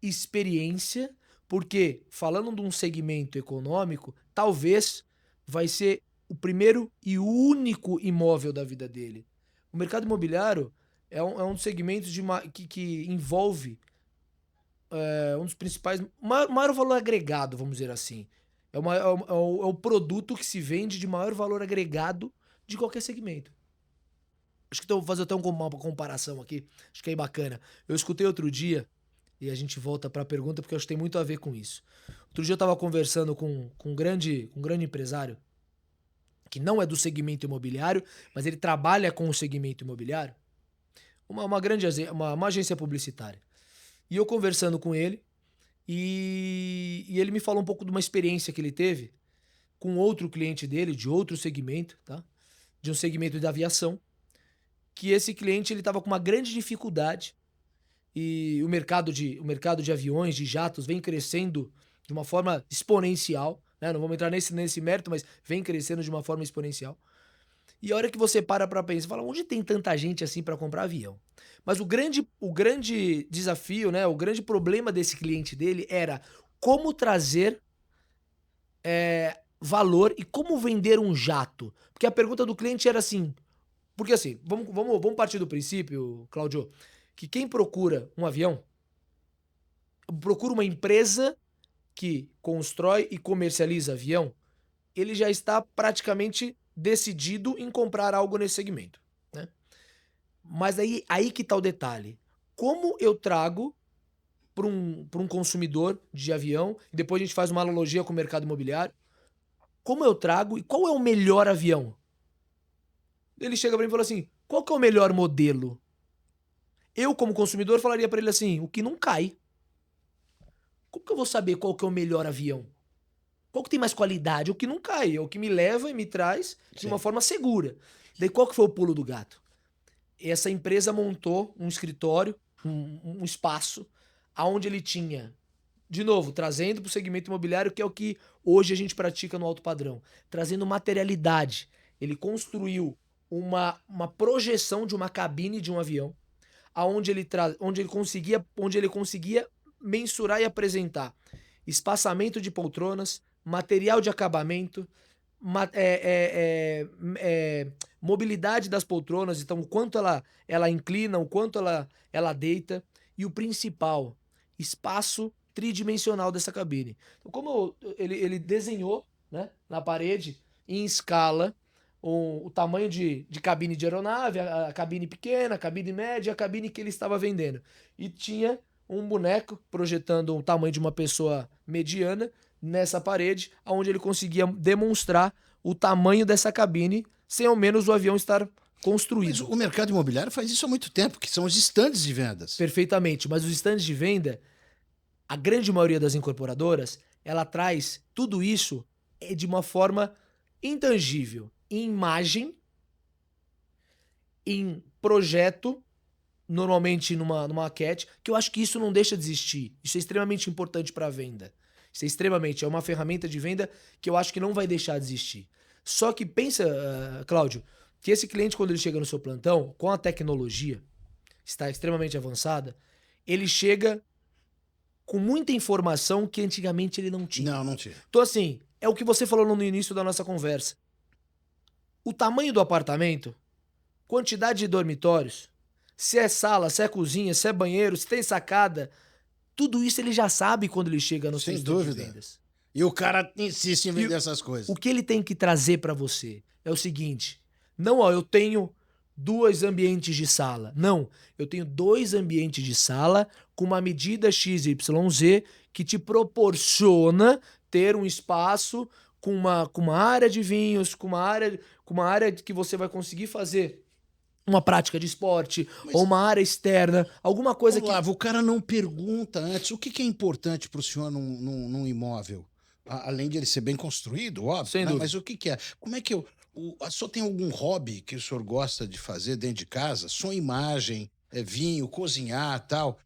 experiência, porque, falando de um segmento econômico, talvez vai ser o primeiro e único imóvel da vida dele. O mercado imobiliário é um dos segmentos que envolve um dos principais, maior valor agregado, vamos dizer assim. É o produto que se vende de maior valor agregado de qualquer segmento. Acho que eu vou fazer até uma comparação aqui, acho que é bacana. Eu escutei outro dia, e a gente volta para a pergunta porque eu acho que tem muito a ver com isso. Outro dia eu estava conversando com um grande empresário, que não é do segmento imobiliário, mas ele trabalha com o segmento imobiliário, uma agência publicitária. E eu conversando com ele, e ele me falou um pouco de uma experiência que ele teve com outro cliente dele, de outro segmento, tá? De um segmento de aviação, que esse cliente ele estava com uma grande dificuldade e o mercado de aviões, de jatos, vem crescendo de uma forma exponencial, né? Não vamos entrar nesse mérito, mas vem crescendo de uma forma exponencial. E a hora que você para pensar, fala, onde tem tanta gente assim para comprar avião? Mas o grande desafio, né? O grande problema desse cliente dele era como trazer valor e como vender um jato. Porque a pergunta do cliente era assim, porque assim, vamos partir do princípio, Claudio, que quem procura um avião, procura uma empresa que constrói e comercializa avião, ele já está praticamente decidido em comprar algo nesse segmento, né? Mas aí que está o detalhe. Como eu trago para um consumidor de avião, e depois a gente faz uma analogia com o mercado imobiliário, como eu trago e qual é o melhor avião? Ele chega para mim e fala assim: qual que é o melhor modelo? Eu, como consumidor, falaria para ele assim: o que não cai. Como que eu vou saber qual que é o melhor avião? Qual que tem mais qualidade? O que não cai, é o que me leva e me traz de uma Sim. forma segura. Daí qual que foi o pulo do gato? Essa empresa montou um escritório, um espaço, aonde ele tinha, de novo, trazendo para o segmento imobiliário, que é o que hoje a gente pratica no alto padrão, trazendo materialidade. Ele construiu uma projeção de uma cabine de um avião, onde ele conseguia mensurar e apresentar espaçamento de poltronas, material de acabamento, ma- é, é, mobilidade das poltronas, então o quanto ela inclina, o quanto ela deita, e o principal, espaço tridimensional dessa cabine. Então, como ele desenhou, né, na parede, em escala, o tamanho de cabine de aeronave, a cabine pequena, a cabine média, a cabine que ele estava vendendo. E tinha um boneco projetando o tamanho de uma pessoa mediana nessa parede, onde ele conseguia demonstrar o tamanho dessa cabine, sem ao menos o avião estar Mas construído o mercado imobiliário faz isso há muito tempo, que são os estandes de vendas. perfeitamente. Mas os estandes de venda, a grande maioria das incorporadoras, ela traz tudo isso de uma forma intangível, em imagem, em projeto, normalmente numa maquete, que eu acho que isso não deixa de existir. Isso é extremamente importante para a venda. Isso é uma ferramenta de venda que eu acho que não vai deixar de existir. Só que pensa, Cláudio, que esse cliente, quando ele chega no seu plantão, com a tecnologia, está extremamente avançada, ele chega com muita informação que antigamente ele não tinha. Não, não tinha. Então, assim, é o que você falou no início da nossa conversa. O tamanho do apartamento, quantidade de dormitórios, se é sala, se é cozinha, se é banheiro, se tem sacada, tudo isso ele já sabe quando ele chega no seu Sem estande de dúvida. vendas. E o cara insiste em E vender essas o coisas. que ele tem que trazer para você é o seguinte: não, ó, eu tenho dois ambientes de sala. Não, eu tenho dois ambientes de sala com uma medida XYZ que te proporciona ter um espaço com uma área de vinhos, com uma área que você vai conseguir fazer uma prática de esporte ou Mas, uma área externa, alguma coisa que Olavo, o cara não pergunta antes o que é importante para o senhor num imóvel. Além de ele ser bem construído, óbvio, sem né? Mas dúvida. o que é? Como é que eu. O senhor tem algum hobby que o senhor gosta de fazer dentro de casa? Som, imagem, vinho, cozinhar tal.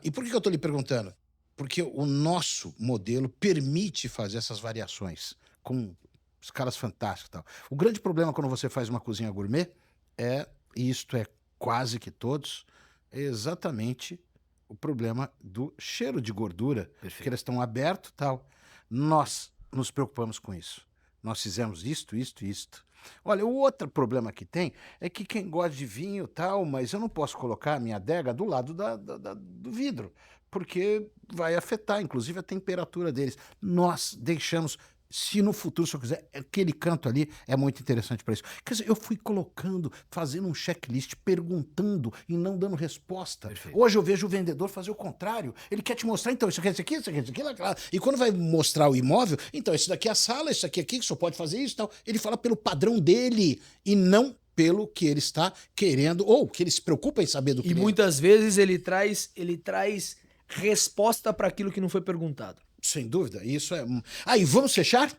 E por que eu estou lhe perguntando? Porque o nosso modelo permite fazer essas variações com escalas fantásticas e tal. O grande problema quando você faz uma cozinha gourmet é, e isto é quase que todos, é exatamente o problema do cheiro de gordura, porque Perfeito. eles estão abertos e tal. Nós nos preocupamos com isso. Nós fizemos isto, isto, isto. Olha, o outro problema que tem é que quem gosta de vinho tal, mas eu não posso colocar a minha adega do lado do vidro, porque vai afetar, inclusive, a temperatura deles. Nós deixamos se no futuro, se eu quiser, aquele canto ali é muito interessante para isso. Quer dizer, eu fui colocando, fazendo um checklist, perguntando e não dando resposta. Perfeito. Hoje eu vejo o vendedor fazer o contrário. Ele quer te mostrar, então, isso aqui, isso aqui, isso aqui, isso aqui, lá. E quando vai mostrar o imóvel, então, isso daqui é a sala, isso aqui, que só pode fazer isso e tal. Ele fala pelo padrão dele e não pelo que ele está querendo, ou que ele se preocupa em saber do E cliente. muitas vezes ele traz resposta para aquilo que não foi perguntado. Sem dúvida, isso é. Aí, vamos fechar?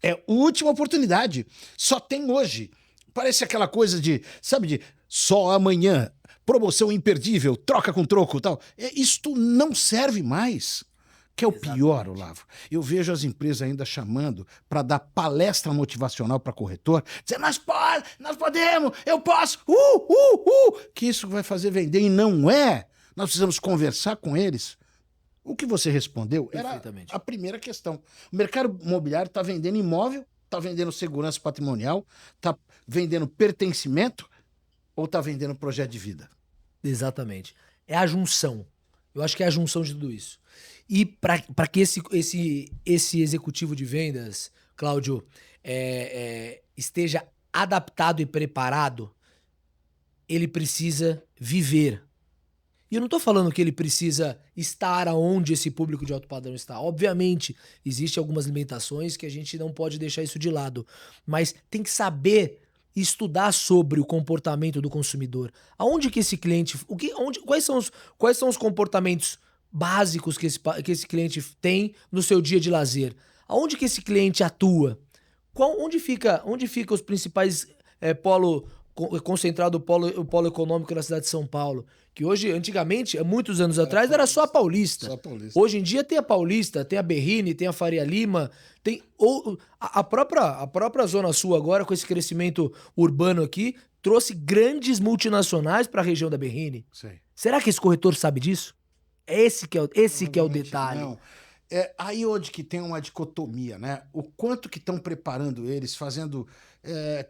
É a última oportunidade. Só tem hoje. Parece aquela coisa de, sabe, de só amanhã, promoção imperdível, troca com troco e tal. Isto não serve mais. Que é o pior, Olavo. Eu vejo as empresas ainda chamando para dar palestra motivacional para corretor, dizendo, nós podemos, eu posso, que isso vai fazer vender. E não é. Nós precisamos conversar com eles. O que você respondeu era a primeira questão. O mercado imobiliário está vendendo imóvel, está vendendo segurança patrimonial, está vendendo pertencimento ou está vendendo projeto de vida? Exatamente. É a junção. Eu acho que é a junção de tudo isso. E para que esse executivo de vendas, Cláudio, esteja adaptado e preparado, ele precisa viver. E eu não estou falando que ele precisa estar aonde esse público de alto padrão está. Obviamente, existem algumas limitações que a gente não pode deixar isso de lado. Mas tem que saber estudar sobre o comportamento do consumidor. Aonde que esse cliente... Quais são os comportamentos básicos que esse cliente tem no seu dia de lazer? Aonde que esse cliente atua? Onde fica os principais concentrado o polo econômico da cidade de São Paulo? Que hoje, antigamente, muitos anos atrás, era só a Paulista. Só a Paulista. Hoje em dia tem a Paulista, tem a Berrini, tem a Faria Lima, tem a própria Zona Sul agora, com esse crescimento urbano aqui, trouxe grandes multinacionais para a região da Berrini. Sim. Será que esse corretor sabe disso? Esse que é o detalhe. Não. Aí onde que tem uma dicotomia, né? O quanto que estão preparando eles, fazendo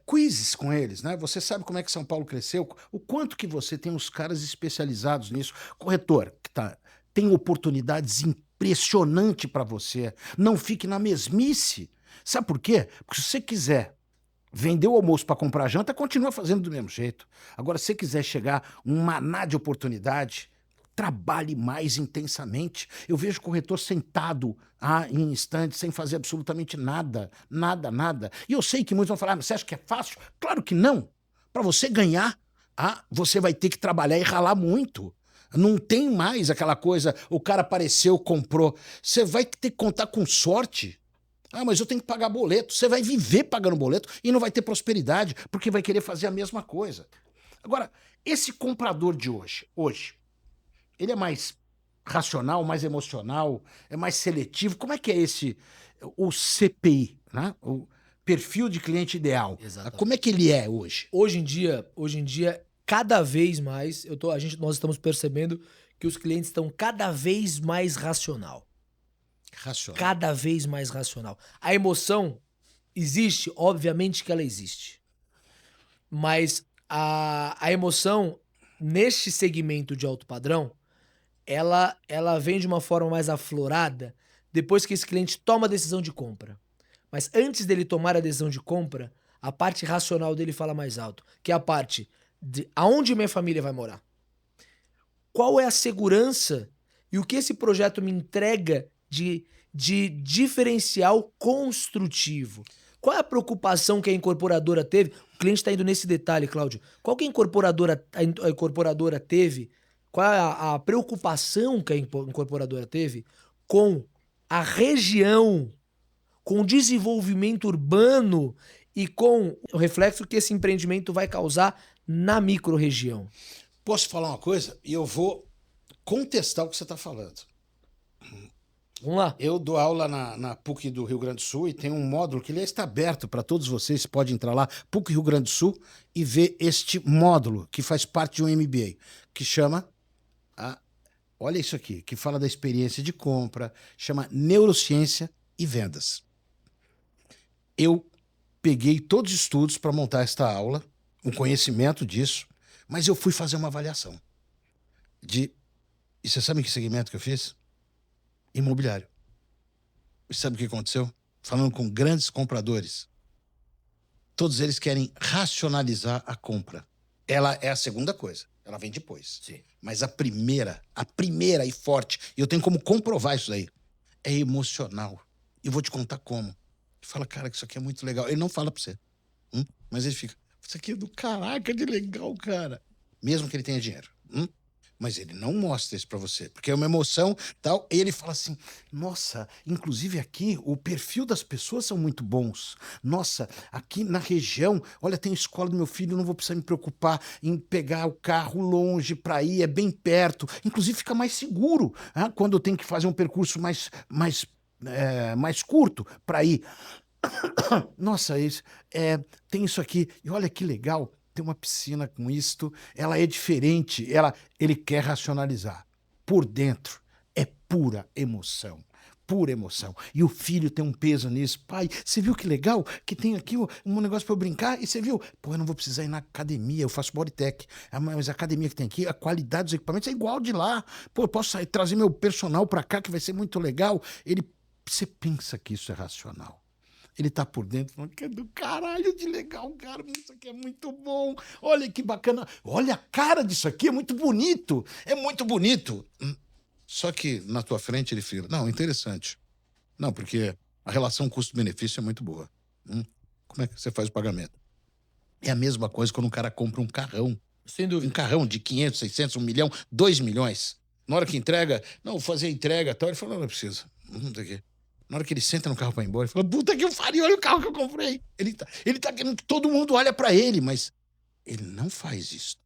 quizzes com eles, né? Você sabe como é que São Paulo cresceu? O quanto que você tem os caras especializados nisso. Corretor, tem oportunidades impressionantes para você. Não fique na mesmice. Sabe por quê? Porque se você quiser vender o almoço para comprar janta, continua fazendo do mesmo jeito. Agora, se você quiser chegar um maná de oportunidade, trabalhe mais intensamente. Eu vejo o corretor sentado em instantes, sem fazer absolutamente nada. Nada. E eu sei que muitos vão falar, mas você acha que é fácil? Claro que não. Para você ganhar, você vai ter que trabalhar e ralar muito. Não tem mais aquela coisa, o cara apareceu, comprou. Você vai ter que contar com sorte. Mas eu tenho que pagar boleto. Você vai viver pagando boleto e não vai ter prosperidade, porque vai querer fazer a mesma coisa. Agora, esse comprador de hoje, ele é mais racional, mais emocional, é mais seletivo? Como é que é o CPI, né? O perfil de cliente ideal? Exatamente. Como é que ele é hoje? Hoje em dia, cada vez mais, nós estamos percebendo que os clientes estão cada vez mais racional. Cada vez mais racional. A emoção existe, obviamente que ela existe. Mas a emoção, neste segmento de alto padrão, ela vem de uma forma mais aflorada depois que esse cliente toma a decisão de compra. Mas antes dele tomar a decisão de compra, a parte racional dele fala mais alto, que é a parte de aonde minha família vai morar. Qual é a segurança e o que esse projeto me entrega de diferencial construtivo? Qual é a preocupação que a incorporadora teve? O cliente está indo nesse detalhe, Cláudio. Qual que a incorporadora teve? Qual é a preocupação que a incorporadora teve com a região, com o desenvolvimento urbano e com o reflexo que esse empreendimento vai causar na micro-região? Posso falar uma coisa? E eu vou contestar o que você está falando. Vamos lá. Eu dou aula na PUC do Rio Grande do Sul e tem um módulo que ele está aberto para todos vocês. Você pode entrar lá, PUC Rio Grande do Sul, e ver este módulo que faz parte de um MBA, que chama... Olha isso aqui, que fala da experiência de compra, chama Neurociência e Vendas. Eu peguei todos os estudos para montar esta aula, um conhecimento disso, mas eu fui fazer uma avaliação E você sabe em que segmento que eu fiz? Imobiliário. E sabe o que aconteceu? falando com grandes compradores, todos eles querem racionalizar a compra. Ela é a segunda coisa. Ela vem depois. Sim. Mas a primeira e forte, e eu tenho como comprovar isso aí, é emocional. E vou te contar como. Ele fala, cara, que isso aqui é muito legal. Ele não fala pra você. Mas ele fica, isso aqui é do caraca de legal, cara. Mesmo que ele tenha dinheiro. Mas ele não mostra isso pra você, porque é uma emoção tal. E ele fala assim, nossa, inclusive aqui o perfil das pessoas são muito bons. Nossa, aqui na região, olha, tem a escola do meu filho, não vou precisar me preocupar em pegar o carro longe pra ir, é bem perto. Inclusive fica mais seguro, quando eu tenho que fazer um percurso mais curto pra ir. Nossa, tem isso aqui, e olha que legal. Tem uma piscina com isto, ela é diferente, ele quer racionalizar. Por dentro é pura emoção. Pura emoção. E o filho tem um peso nisso. Pai, você viu que legal? Que tem aqui um negócio para eu brincar? E você viu? Pô, eu não vou precisar ir na academia, eu faço bodytech. Mas a academia que tem aqui, a qualidade dos equipamentos é igual de lá. Pô, eu posso trazer meu personal para cá, que vai ser muito legal. Você pensa que isso é racional. Ele tá por dentro falando que é do caralho de legal, cara. Isso aqui é muito bom. Olha que bacana. Olha a cara disso aqui, é muito bonito. É muito bonito. Só que na tua frente ele fala, não, interessante. Não, porque a relação custo-benefício é muito boa. Como é que você faz o pagamento? É a mesma coisa quando um cara compra um carrão. Sem dúvida. Um carrão de 500, 600, 1 milhão, 2 milhões. Na hora que entrega, não, vou fazer a entrega e tal. Ele falou, não precisa. Não tem que. Na hora que ele senta no carro pra ir embora, ele fala, puta que pariu, olha o carro que eu comprei. Ele tá querendo que todo mundo olhe pra ele, mas ele não faz isso.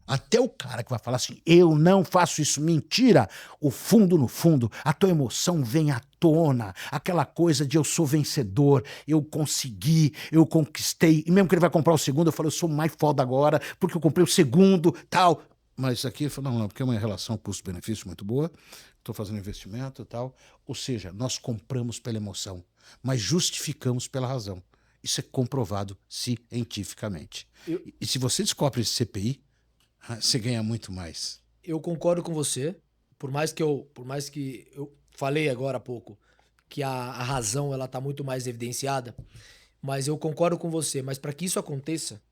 Até o cara que vai falar assim, eu não faço isso, mentira. O fundo no fundo, a tua emoção vem à tona. Aquela coisa de eu sou vencedor, eu consegui, eu conquistei. E mesmo que ele vai comprar o segundo, eu falo, eu sou mais foda agora, porque eu comprei o segundo, tal. Mas isso aqui, ele falou, não, porque é uma relação custo-benefício muito boa. Estou fazendo investimento e tal. Ou seja, nós compramos pela emoção, mas justificamos pela razão. Isso é comprovado cientificamente. E se você descobre esse CPI, você ganha muito mais. Eu concordo com você. Por mais que eu falei agora há pouco que a razão ela está muito mais evidenciada, mas eu concordo com você. Mas para que isso aconteça,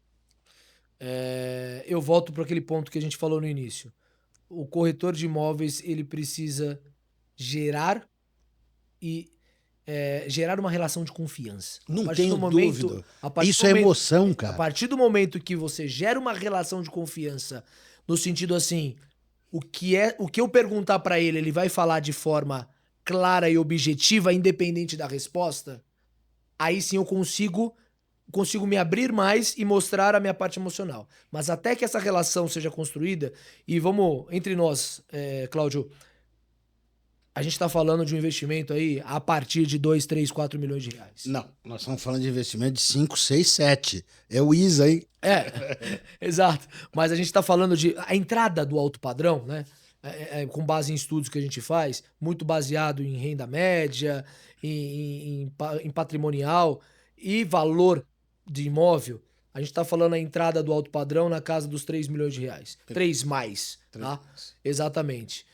eu volto para aquele ponto que a gente falou no início. O corretor de imóveis ele precisa gerar gerar uma relação de confiança. Não tenho dúvida. Isso é emoção, cara. A partir do momento que você gera uma relação de confiança, no sentido assim, o que eu perguntar para ele, ele vai falar de forma clara e objetiva, independente da resposta, aí sim eu consigo me abrir mais e mostrar a minha parte emocional. Mas até que essa relação seja construída, e vamos, entre nós, Cláudio, a gente está falando de um investimento aí a partir de 2, 3, 4 milhões de reais. Não, nós estamos falando de investimento de 5, 6, 7. É o ISA, hein? Exato. Mas a gente está falando de a entrada do alto padrão, né? Com base em estudos que a gente faz, muito baseado em renda média, em patrimonial e valor de imóvel. A gente está falando a entrada do alto padrão na casa dos 3 milhões de reais. 3 mais, tá? Exatamente.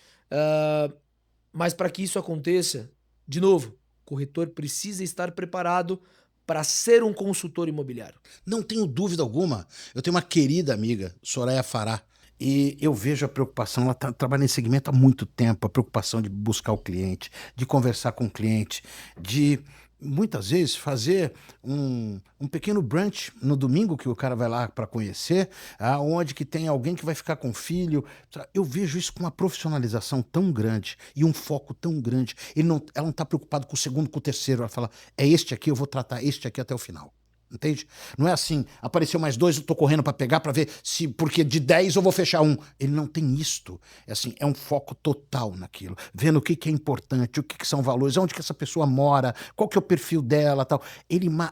Mas para que isso aconteça, de novo, o corretor precisa estar preparado para ser um consultor imobiliário. Não tenho dúvida alguma. Eu tenho uma querida amiga, Soraya Fará, e eu vejo a preocupação, ela trabalha nesse segmento há muito tempo, a preocupação de buscar o cliente, de conversar com o cliente, de muitas vezes fazer um pequeno brunch no domingo que o cara vai lá para conhecer, onde que tem alguém que vai ficar com o filho. Eu vejo isso com uma profissionalização tão grande e um foco tão grande. Ela não está preocupada com o segundo, com o terceiro. Ela fala, é este aqui, eu vou tratar este aqui até o final. Entende? Não é assim, apareceu mais 2, eu tô correndo para pegar para ver se, porque de 10 eu vou fechar 1. Ele não tem isto. É assim, é um foco total naquilo, vendo o que é importante, o que são valores, onde que essa pessoa mora, qual que é o perfil dela, tal.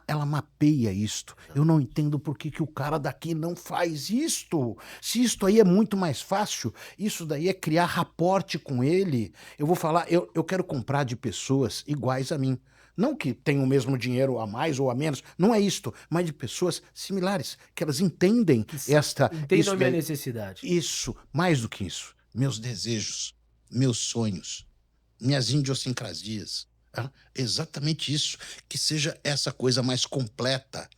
Ela mapeia isto. Eu não entendo por que o cara daqui não faz isto. Se isto aí é muito mais fácil, isso daí é criar raporte com ele. Eu vou falar, eu quero comprar de pessoas iguais a mim. Não que tenham o mesmo dinheiro a mais ou a menos, não é isto, mas de pessoas similares, que elas entendem Entendam a minha necessidade. Isso, mais do que isso, meus desejos, meus sonhos, minhas idiosincrasias. Exatamente isso. Que seja essa coisa mais completa.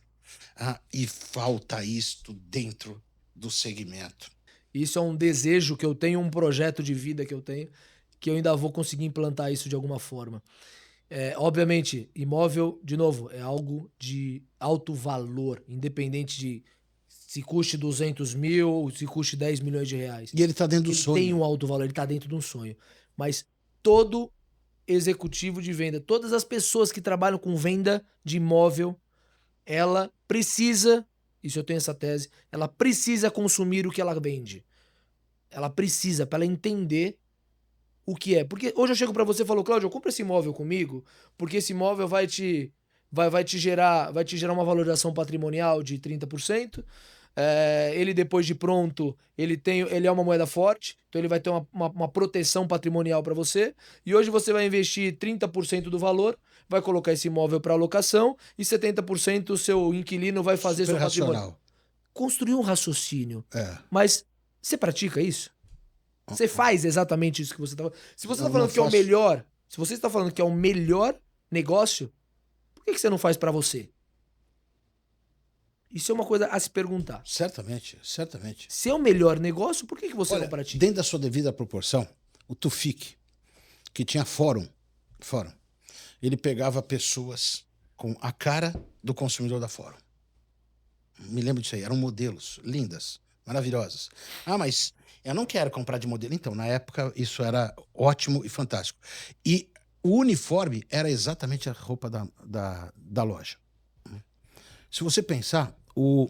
E falta isto dentro do segmento. Isso é um desejo que eu tenho, um projeto de vida que eu tenho, que eu ainda vou conseguir implantar isso de alguma forma. Obviamente, imóvel, de novo, é algo de alto valor, independente de se custe 200 mil ou se custe 10 milhões de reais. E ele está dentro do Ele tem sonho. um alto valor, ele está dentro de um sonho. Mas todo executivo de venda, todas as pessoas que trabalham com venda de imóvel, ela precisa, isso eu tenho essa tese, ela precisa consumir o que ela vende. Ela precisa, para ela entender o que é. Porque hoje eu chego para você e falo, Cláudio, compra esse imóvel comigo, porque esse imóvel vai te gerar uma valorização patrimonial de 30%. Ele depois de pronto, ele é uma moeda forte, então ele vai ter uma proteção patrimonial para você. E hoje você vai investir 30% do valor, vai colocar esse imóvel para alocação e 70% o seu inquilino vai fazer Super seu patrimônio. racional. Construir um raciocínio. É. Mas você pratica isso? Você faz exatamente isso que você tá falando? Se você está Não, falando não que é o faço. melhor, se você está falando que é o melhor negócio, por que você não faz para você? Isso é uma coisa a se perguntar. Certamente, certamente. Se é o melhor negócio, por que você Olha, não pratica? dentro da sua devida proporção, o Tufik, que tinha fórum, ele pegava pessoas com a cara do consumidor da fórum. Me lembro disso aí, eram modelos lindas, maravilhosas. Mas eu não quero comprar de modelo. Então, na época, isso era ótimo e fantástico. E o uniforme era exatamente a roupa da loja. Se você pensar, o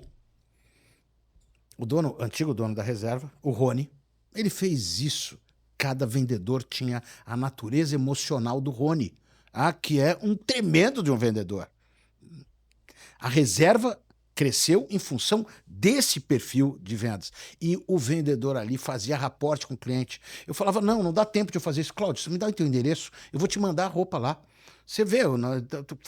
antigo dono da reserva, o Rony, ele fez isso. Cada vendedor tinha a natureza emocional do Rony, que é um tremendo de um vendedor. A reserva cresceu em função desse perfil de vendas. E o vendedor ali fazia raporte com o cliente. Eu falava, não dá tempo de eu fazer isso. Cláudio, você me dá o teu endereço, eu vou te mandar a roupa lá. Você vê,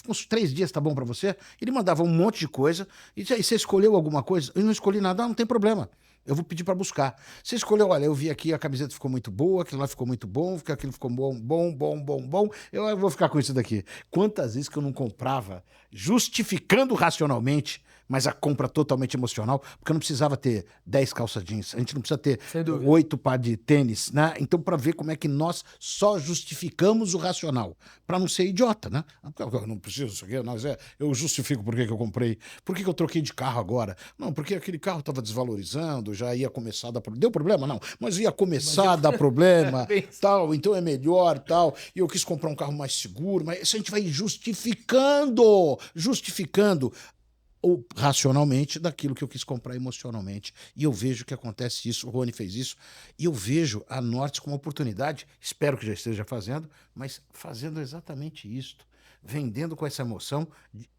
uns 3 dias tá bom para você? Ele mandava um monte de coisa. E aí, você escolheu alguma coisa? Eu não escolhi nada, não tem problema. Eu vou pedir para buscar. Você escolheu, olha, eu vi aqui, a camiseta ficou muito boa, aquilo lá ficou muito bom, aquilo ficou bom. Eu vou ficar com isso daqui. Quantas vezes que eu não comprava, justificando racionalmente, mas a compra totalmente emocional, porque eu não precisava ter 10 calça jeans, a gente não precisa ter 8 par de tênis, né? Então, para ver como é que nós só justificamos o racional, para não ser idiota, né? Eu não preciso disso aqui, eu justifico por que eu comprei, por que eu troquei de carro agora? Não, porque aquele carro estava desvalorizando, já ia começar a dar problema. Deu problema? Não, mas ia começar a dar problema, tal, então é melhor, tal, e eu quis comprar um carro mais seguro, mas isso a gente vai justificando ou racionalmente daquilo que eu quis comprar emocionalmente. E eu vejo que acontece isso, o Rony fez isso, e eu vejo a Norte como oportunidade, espero que já esteja fazendo, mas fazendo exatamente isto, vendendo com essa emoção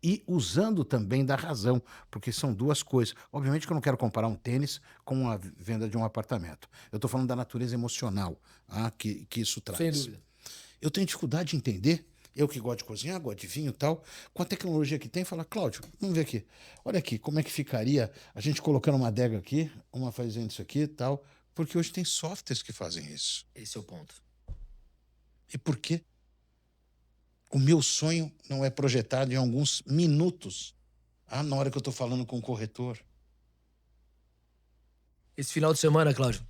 e usando também da razão, porque são duas coisas. Obviamente que eu não quero comparar um tênis com a venda de um apartamento. Eu estou falando da natureza emocional que isso traz. Sem dúvida. Eu tenho dificuldade de entender. Eu que gosto de cozinhar, gosto de vinho e tal, com a tecnologia que tem, fala, Cláudio, vamos ver aqui. Olha aqui, como é que ficaria a gente colocando uma adega aqui, uma fazendo isso aqui e tal, porque hoje tem softwares que fazem isso. Esse é o ponto. E por quê? O meu sonho não é projetado em alguns minutos, na hora que eu estou falando com o corretor. Esse final de semana, Cláudio,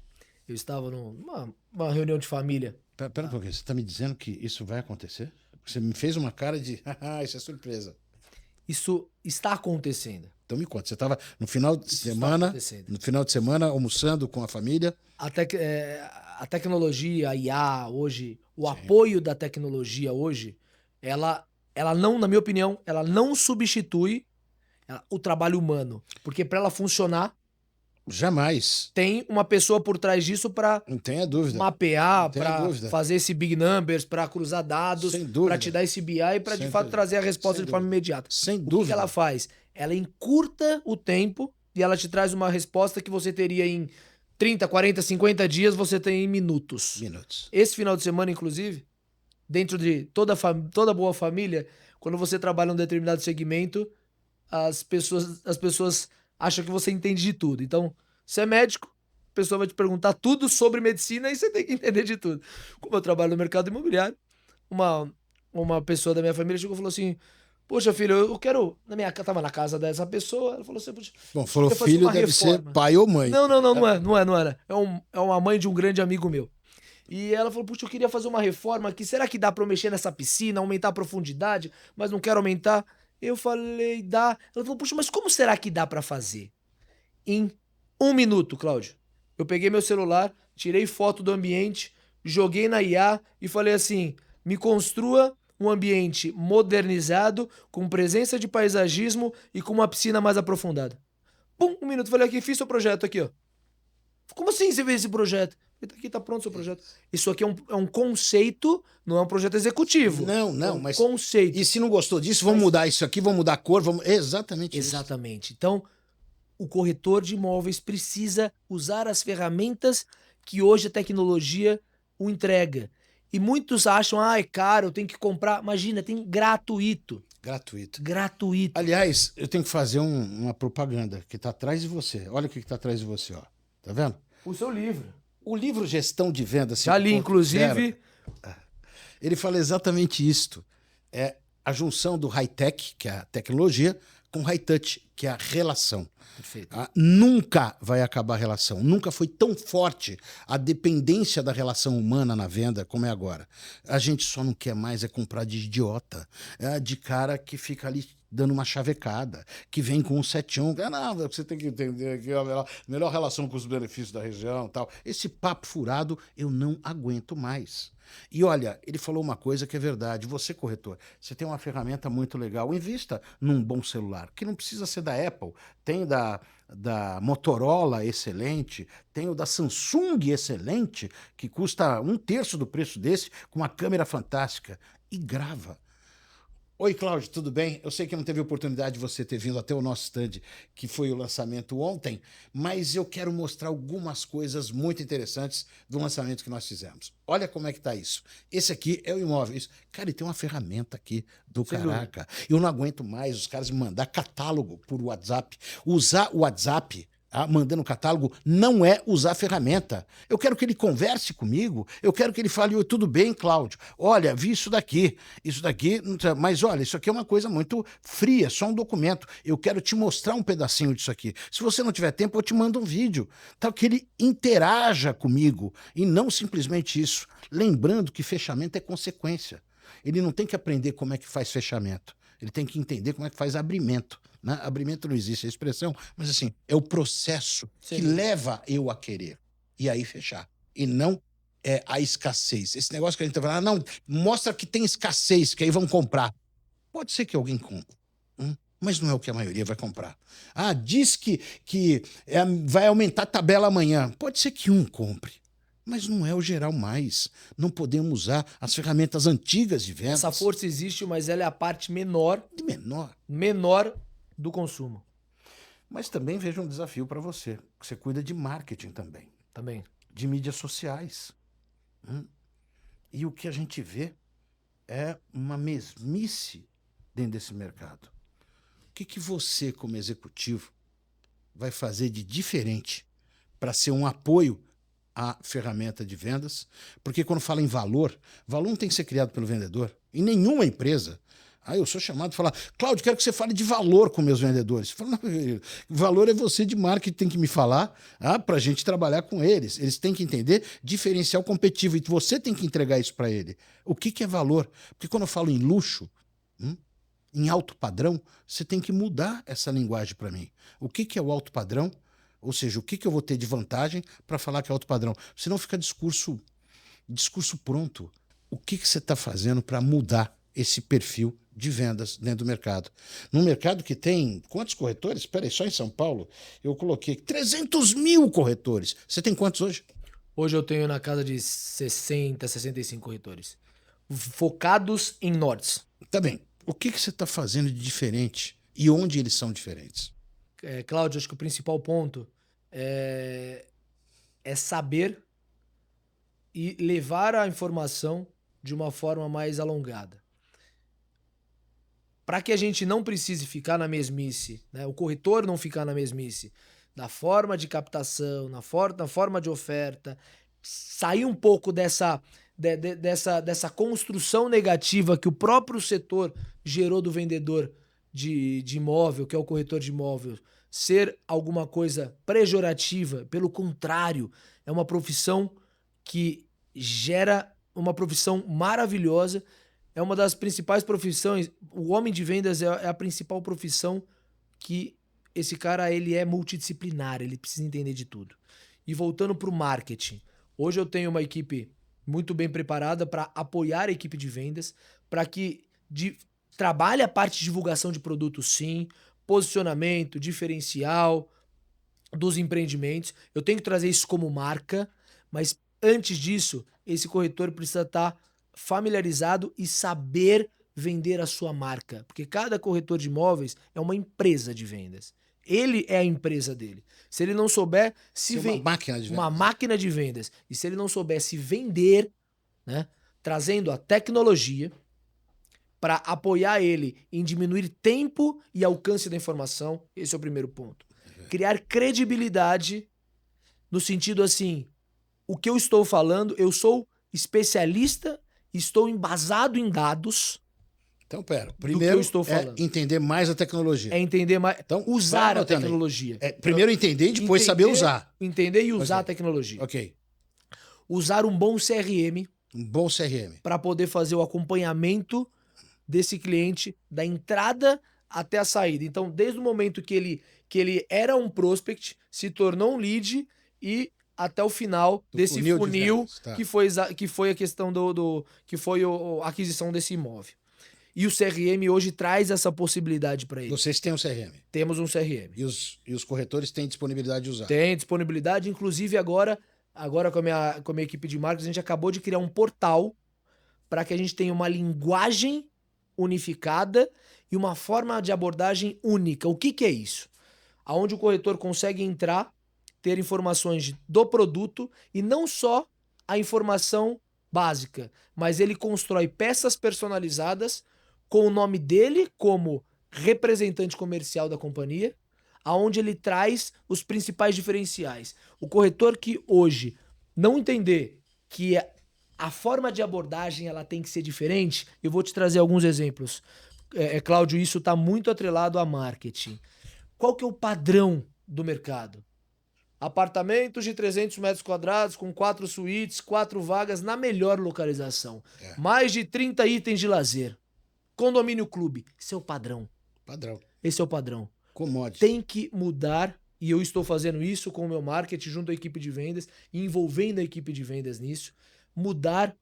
eu estava numa reunião de família. Pera um pouquinho, você está me dizendo que isso vai acontecer? Você me fez uma cara de, isso é surpresa. Isso está acontecendo. Então me conta, você estava no final de semana almoçando com a família? A tecnologia, a IA hoje, o apoio da tecnologia hoje, ela não, na minha opinião, ela não substitui o trabalho humano. Porque para ela funcionar, jamais tem uma pessoa por trás disso para mapear, para fazer esse big numbers, para cruzar dados, para te dar esse BI e para de fato trazer a resposta de forma imediata. Sem dúvida. O que ela faz? Ela encurta o tempo e ela te traz uma resposta que você teria em 30, 40, 50 dias, você tem em minutos. Esse final de semana, inclusive, dentro de toda boa família, quando você trabalha em um determinado segmento, as pessoas acham que você entende de tudo. Então, você é médico, a pessoa vai te perguntar tudo sobre medicina e você tem que entender de tudo. Como eu trabalho no mercado imobiliário, uma pessoa da minha família chegou e falou assim: Poxa, filho, eu quero. Tava na casa dessa pessoa, ela falou assim: Poxa, Bom, eu falou queria fazer filho uma deve ser reforma. pai ou mãe. Não era. É uma mãe de um grande amigo meu. E ela falou: Puxa, eu queria fazer uma reforma aqui. Será que dá pra eu mexer nessa piscina, aumentar a profundidade, mas não quero aumentar? Eu falei: Dá. Ela falou: Puxa, mas como será que dá pra fazer? Em 1 minuto, Cláudio. Eu peguei meu celular, tirei foto do ambiente, joguei na IA e falei assim: me construa um ambiente modernizado, com presença de paisagismo e com uma piscina mais aprofundada. Pum, 1 minuto. Falei aqui, fiz seu projeto aqui, ó. Como assim você fez esse projeto? Falei, aqui tá pronto o seu projeto. Isso aqui é um conceito, não é um projeto executivo. Não, É não, um mas. E conceito. se não gostou disso, vamos Mas, mudar isso aqui, vamos mudar a cor, vamos. Exatamente isso. exatamente. Então, o corretor de imóveis precisa usar as ferramentas que hoje a tecnologia o entrega. E muitos acham, é caro, eu tenho que comprar. Imagina, tem gratuito. Gratuito. Gratuito. Aliás, eu tenho que fazer uma propaganda que está atrás de você. Olha o que está atrás de você, ó. Tá vendo? O seu livro. O livro Gestão de Vendas Já li, 5.0, inclusive. ele fala exatamente isto. É a junção do high-tech, que é a tecnologia, com high-touch, que é a relação. Perfeito. Nunca vai acabar a relação. Nunca foi tão forte a dependência da relação humana na venda como é agora. A gente só não quer mais é comprar de idiota, de cara que fica ali dando uma chavecada, que vem com um 71. Não, você tem que entender aqui a melhor relação com os benefícios da região e tal. Esse papo furado eu não aguento mais. E olha, ele falou uma coisa que é verdade. Você, corretor, você tem uma ferramenta muito legal. Invista num bom celular, que não precisa ser da Apple. Tem da Motorola excelente, tem o da Samsung excelente, que custa 1/3 do preço desse, com uma câmera fantástica. E grava. Oi, Cláudio, tudo bem? Eu sei que não teve oportunidade de você ter vindo até o nosso stand, que foi o lançamento ontem, mas eu quero mostrar algumas coisas muito interessantes do lançamento que nós fizemos. Olha como é que tá isso. Esse aqui é o imóvel. Cara, e tem uma ferramenta aqui do Sem caraca. Eu não aguento mais os caras me mandar catálogo por WhatsApp. Usar o WhatsApp mandando catálogo, não é usar a ferramenta. Eu quero que ele converse comigo, eu quero que ele fale: "Oi, tudo bem, Cláudio? Olha, vi isso daqui, mas olha, isso aqui é uma coisa muito fria, só um documento. Eu quero te mostrar um pedacinho disso aqui. Se você não tiver tempo, eu te mando um vídeo." Tal que ele interaja comigo e não simplesmente isso. Lembrando que fechamento é consequência. Ele não tem que aprender como é que faz fechamento. Ele tem que entender como é que faz abrimento. Né? Abrimento não existe a expressão, mas assim, é o processo que leva eu a querer. E aí fechar. E não a escassez. Esse negócio que a gente tá falando, não, mostra que tem escassez, que aí vão comprar. Pode ser que alguém compre, mas não é o que a maioria vai comprar. Diz que vai aumentar a tabela amanhã. Pode ser que um compre. Mas não é o geral mais. Não podemos usar as ferramentas antigas de vendas. Essa força existe, mas ela é a parte menor. Menor do consumo. Mas também vejo um desafio para você. Você cuida de marketing também. De mídias sociais. E o que a gente vê é uma mesmice dentro desse mercado. O que você, como executivo, vai fazer de diferente para ser um apoio a ferramenta de vendas? Porque quando fala em valor não tem que ser criado pelo vendedor. Em nenhuma empresa. Eu sou chamado para falar: "Cláudio, quero que você fale de valor com meus vendedores." Eu falo: "Não, valor é você de marketing tem que me falar para a gente trabalhar com eles. Eles têm que entender diferencial competitivo e você tem que entregar isso para ele." O que é valor? Porque quando eu falo em luxo, em alto padrão, você tem que mudar essa linguagem para mim. O que é o alto padrão? Ou seja, o que eu vou ter de vantagem para falar que é alto padrão? Senão fica discurso pronto. O que você está fazendo para mudar esse perfil de vendas dentro do mercado? Num mercado que tem quantos corretores? Espera aí, só em São Paulo eu coloquei 300 mil corretores. Você tem quantos hoje? Hoje eu tenho na casa de 60, 65 corretores. Focados em nortes. Tá bem. O que você está fazendo de diferente e onde eles são diferentes? Cláudio, acho que o principal ponto é saber e levar a informação de uma forma mais alongada. Para que a gente não precise ficar na mesmice, né? O corretor não ficar na mesmice da forma de captação, na forma de oferta, sair um pouco dessa construção negativa que o próprio setor gerou do vendedor de imóvel, que é o corretor de imóvel, ser alguma coisa pejorativa. Pelo contrário, é uma profissão que gera uma profissão maravilhosa. É uma das principais profissões. O homem de vendas é a principal profissão que esse cara ele é multidisciplinar, ele precisa entender de tudo. E voltando para o marketing, hoje eu tenho uma equipe muito bem preparada para apoiar a equipe de vendas, para que trabalhe a parte de divulgação de produtos, sim, posicionamento, diferencial dos empreendimentos. Eu tenho que trazer isso como marca, mas antes disso, esse corretor precisa estar familiarizado e saber vender a sua marca, porque cada corretor de imóveis é uma empresa de vendas. Ele é a empresa dele. Se ele não souber uma máquina de vendas, e se ele não souber se vender, né, trazendo a tecnologia para apoiar ele em diminuir tempo e alcance da informação, esse é o primeiro ponto. Criar credibilidade no sentido assim, o que eu estou falando, eu sou especialista, estou embasado em dados. Então, primeiro eu estou falando. Entender mais a tecnologia. É entender mais, então, usar a tecnologia. Primeiro entender e depois saber usar. Entender e usar a tecnologia. Ok. Usar um bom CRM. Um bom CRM. Para poder fazer o acompanhamento desse cliente da entrada até a saída. Então, desde o momento que ele era um prospect, se tornou um lead e até o final desse funil tá. que foi a questão que foi a aquisição desse imóvel. E o CRM hoje traz essa possibilidade para ele. Vocês têm um CRM? Temos um CRM. E os corretores têm disponibilidade de usar? Tem disponibilidade, inclusive agora com a minha equipe de marketing, a gente acabou de criar um portal para que a gente tenha uma linguagem unificada e uma forma de abordagem única. O que é isso? Aonde o corretor consegue entrar, ter informações do produto e não só a informação básica, mas ele constrói peças personalizadas com o nome dele como representante comercial da companhia, aonde ele traz os principais diferenciais. O corretor que hoje não entender que a forma de abordagem ela tem que ser diferente, eu vou te trazer alguns exemplos. Cláudio, isso está muito atrelado a marketing. Qual que é o padrão do mercado? Apartamentos de 300 metros quadrados com 4 suítes, 4 vagas na melhor localização. Mais de 30 itens de lazer. Condomínio clube. Esse é o padrão. Esse é o padrão. Commodity. Tem que mudar, e eu estou fazendo isso com o meu marketing junto à equipe de vendas, envolvendo a equipe de vendas nisso, mudar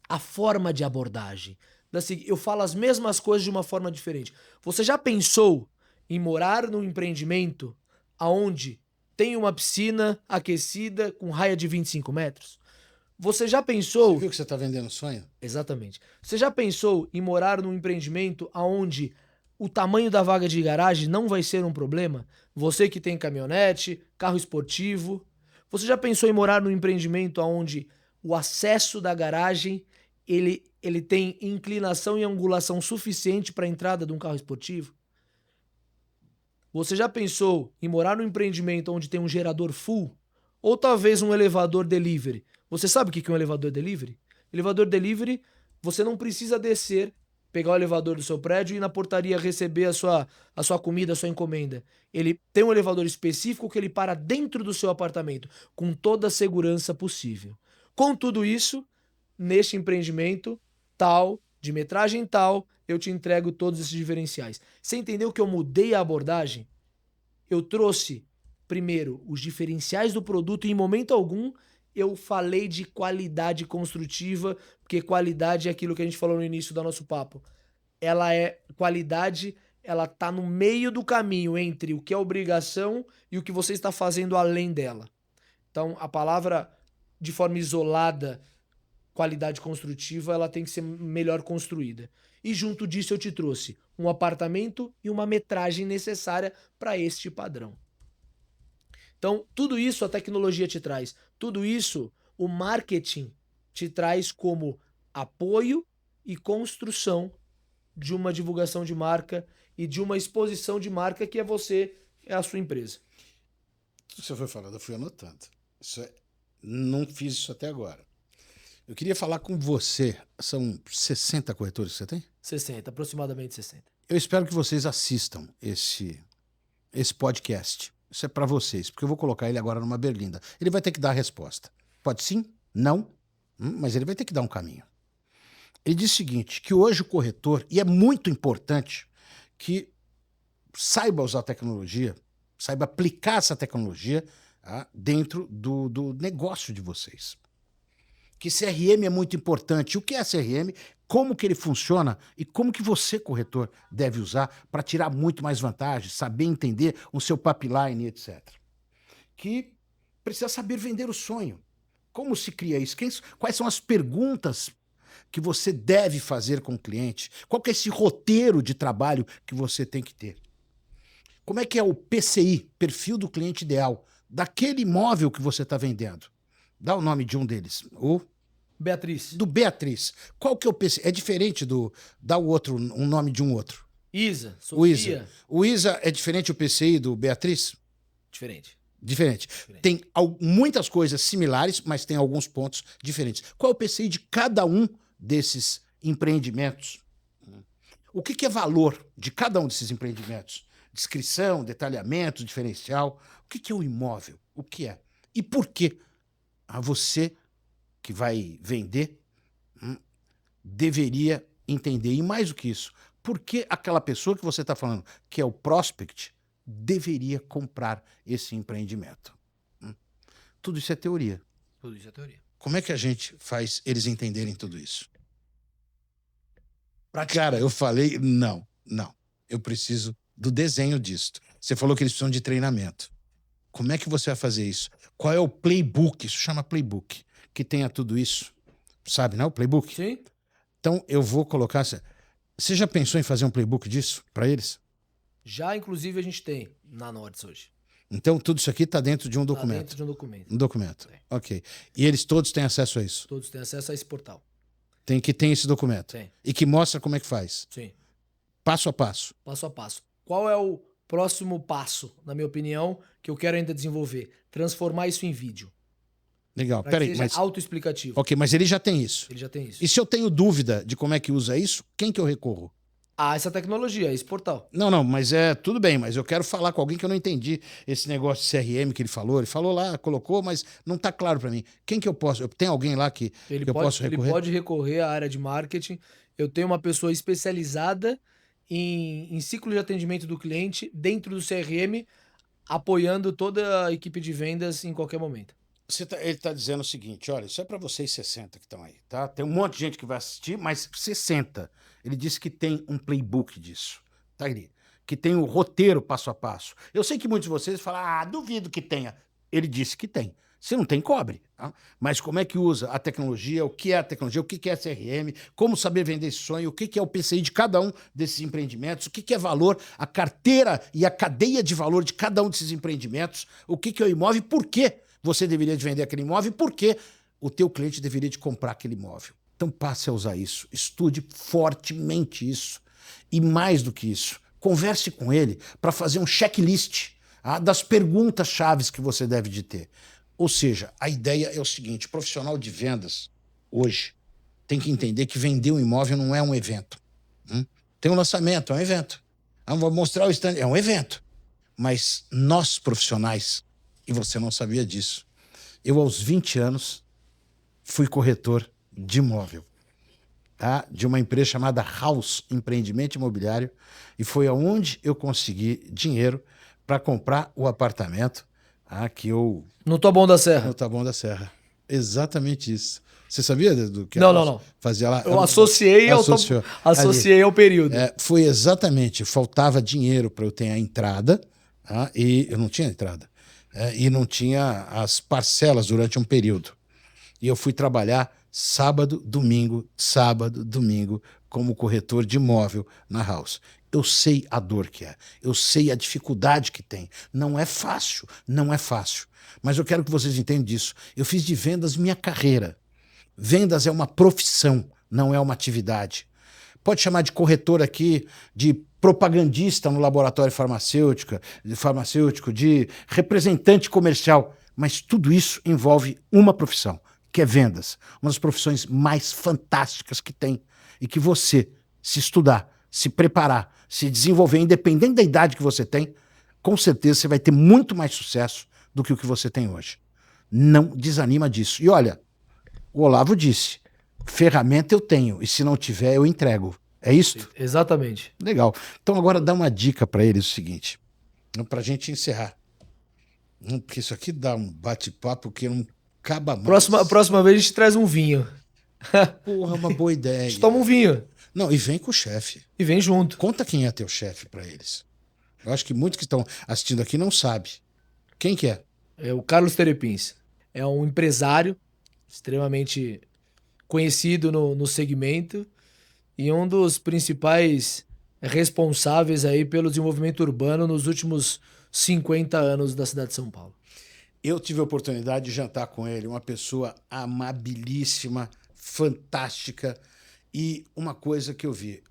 a forma de abordagem. Eu falo as mesmas coisas de uma forma diferente. Você já pensou em morar num empreendimento onde tem uma piscina aquecida com raia de 25 metros? Você já pensou... Você viu que você está vendendo sonho? Exatamente. Você já pensou em morar num empreendimento onde o tamanho da vaga de garagem não vai ser um problema? Você que tem caminhonete, carro esportivo. Você já pensou em morar num empreendimento onde o acesso da garagem ele tem inclinação e angulação suficiente para a entrada de um carro esportivo? Você já pensou em morar num empreendimento onde tem um gerador full? Ou talvez um elevador delivery? Você sabe o que é um elevador delivery? Elevador delivery, você não precisa descer, pegar o elevador do seu prédio e ir na portaria receber a sua comida, a sua encomenda. Ele tem um elevador específico que ele para dentro do seu apartamento, com toda a segurança possível. Com tudo isso, neste empreendimento tal, de metragem tal, eu te entrego todos esses diferenciais. Você entendeu que eu mudei a abordagem? Eu trouxe, primeiro, os diferenciais do produto e em momento algum eu falei de qualidade construtiva, porque qualidade é aquilo que a gente falou no início do nosso papo. Qualidade, ela tá no meio do caminho entre o que é obrigação e o que você está fazendo além dela. Então, a palavra, de forma isolada, qualidade construtiva, ela tem que ser melhor construída. E junto disso eu te trouxe um apartamento e uma metragem necessária para este padrão. Então, tudo isso a tecnologia te traz. Tudo isso o marketing te traz como apoio e construção de uma divulgação de marca e de uma exposição de marca que é a sua empresa. Você foi falando, eu fui anotando. Não fiz isso até agora. Eu queria falar com você. São 60 corretores que você tem? 60, aproximadamente 60. Eu espero que vocês assistam esse podcast. Isso é para vocês, porque eu vou colocar ele agora numa berlinda. Ele vai ter que dar a resposta. Pode sim? Não? Mas ele vai ter que dar um caminho. Ele diz o seguinte, que hoje o corretor, e é muito importante que saiba usar a tecnologia, saiba aplicar essa tecnologia dentro do negócio de vocês. Que CRM é muito importante. O que é CRM? Como que ele funciona e como que você, corretor, deve usar para tirar muito mais vantagem, saber entender o seu pipeline, etc. Que precisa saber vender o sonho. Como se cria isso? Quais são as perguntas que você deve fazer com o cliente? Qual que é esse roteiro de trabalho que você tem que ter? Como é que é o PCI, perfil do cliente ideal, daquele imóvel que você está vendendo? Dá o nome de um deles. Beatriz. Do Beatriz. Qual que é o PCI? É diferente dá o outro, um nome de um outro. Isa, O Isa. Sofia. O Isa é diferente o PCI do Beatriz? Diferente. Diferente. Tem muitas coisas similares, mas tem alguns pontos diferentes. Qual é o PCI de cada um desses empreendimentos? O que é valor de cada um desses empreendimentos? Descrição, detalhamento, diferencial. O que é o imóvel? O que é? E por que você que vai vender deveria entender? E mais do que isso, por que aquela pessoa que você está falando, que é o prospect, deveria comprar esse empreendimento? Tudo isso é teoria. Tudo isso é teoria. Como é que a gente faz eles entenderem tudo isso? Cara, eu falei, não. Eu preciso do desenho disso. Você falou que eles precisam de treinamento. Como é que você vai fazer isso? Qual é o playbook? Isso chama playbook. Que tenha tudo isso. Sabe, não? O playbook? Sim. Então, eu vou colocar... Você já pensou em fazer um playbook disso para eles? Já, inclusive, a gente tem na Nordes hoje. Então, tudo isso aqui está dentro de um documento? Dentro de um documento. Um documento. Tem. Ok. E eles todos têm acesso a isso? Todos têm acesso a esse portal. Tem esse documento? Tem. E que mostra como é que faz? Sim. Passo a passo? Passo a passo. Qual é o próximo passo, na minha opinião, que eu quero ainda desenvolver? Transformar isso em vídeo. Legal. Para Peraí, que seja mas... autoexplicativo. Ok, mas ele já tem isso. Ele já tem isso. E se eu tenho dúvida de como é que usa isso, quem que eu recorro? Essa tecnologia, esse portal. Não, mas tudo bem, mas eu quero falar com alguém que eu não entendi esse negócio de CRM que ele falou. Ele falou lá, colocou, mas não está claro para mim. Quem que eu posso? Tem alguém lá que eu posso recorrer? Ele pode recorrer à área de marketing. Eu tenho uma pessoa especializada em ciclo de atendimento do cliente dentro do CRM, apoiando toda a equipe de vendas em qualquer momento. Ele está dizendo o seguinte, olha, isso é para vocês 60 que estão aí, tá? Tem um monte de gente que vai assistir, mas 60. Ele disse que tem um playbook disso, tá ali? Que tem o roteiro passo a passo. Eu sei que muitos de vocês falam, duvido que tenha. Ele disse que tem. Se não tem, cobre. Tá? Mas como é que usa a tecnologia, o que é a tecnologia, o que é CRM, como saber vender esse sonho, o que é o PCI de cada um desses empreendimentos, o que é valor, a carteira e a cadeia de valor de cada um desses empreendimentos, o que é o imóvel e por que você deveria de vender aquele imóvel e por que o teu cliente deveria de comprar aquele imóvel. Então passe a usar isso, estude fortemente isso. E mais do que isso, converse com ele para fazer um checklist das perguntas chaves que você deve de ter. Ou seja, a ideia é o seguinte, o profissional de vendas hoje tem que entender que vender um imóvel não é um evento. Tem um lançamento, é um evento. Vou mostrar o stand, é um evento. Mas nós profissionais, e você não sabia disso, eu aos 20 anos fui corretor de imóvel, tá? De uma empresa chamada House Empreendimento Imobiliário, e foi aonde eu consegui dinheiro para comprar o apartamento que eu... No Taboão da Serra. No Taboão da Serra. Exatamente isso. Você sabia do que não. Fazia lá? Eu associei ao período. Foi exatamente, faltava dinheiro para eu ter a entrada, e eu não tinha entrada, e não tinha as parcelas durante um período. E eu fui trabalhar sábado, domingo, como corretor de imóvel na House. Eu sei a dor que é, eu sei a dificuldade que tem. Não é fácil. Mas eu quero que vocês entendam disso. Eu fiz de vendas minha carreira. Vendas é uma profissão, não é uma atividade. Pode chamar de corretor aqui, de propagandista no laboratório farmacêutico, de representante comercial. Mas tudo isso envolve uma profissão, que é vendas. Uma das profissões mais fantásticas que tem. E que você, se estudar, se preparar, se desenvolver, independente da idade que você tem, com certeza você vai ter muito mais sucesso do que o que você tem hoje. Não desanima disso. E olha, o Olavo disse, ferramenta eu tenho, e se não tiver, eu entrego. É isso? Exatamente. Legal. Então agora dá uma dica para eles o seguinte, para a gente encerrar. Porque isso aqui dá um bate-papo que não acaba mais. Próxima vez a gente traz um vinho. Porra, uma boa A ideia. gente toma um vinho. Não, e vem com o chefe. E vem junto. Conta quem é teu chefe para eles. Eu acho que muitos que estão assistindo aqui não sabem. Quem que é? É o Carlos Terepins. É um empresário extremamente conhecido no segmento e um dos principais responsáveis aí pelo desenvolvimento urbano nos últimos 50 anos da cidade de São Paulo. Eu tive a oportunidade de jantar com ele, uma pessoa amabilíssima, fantástica, e uma coisa que eu vi,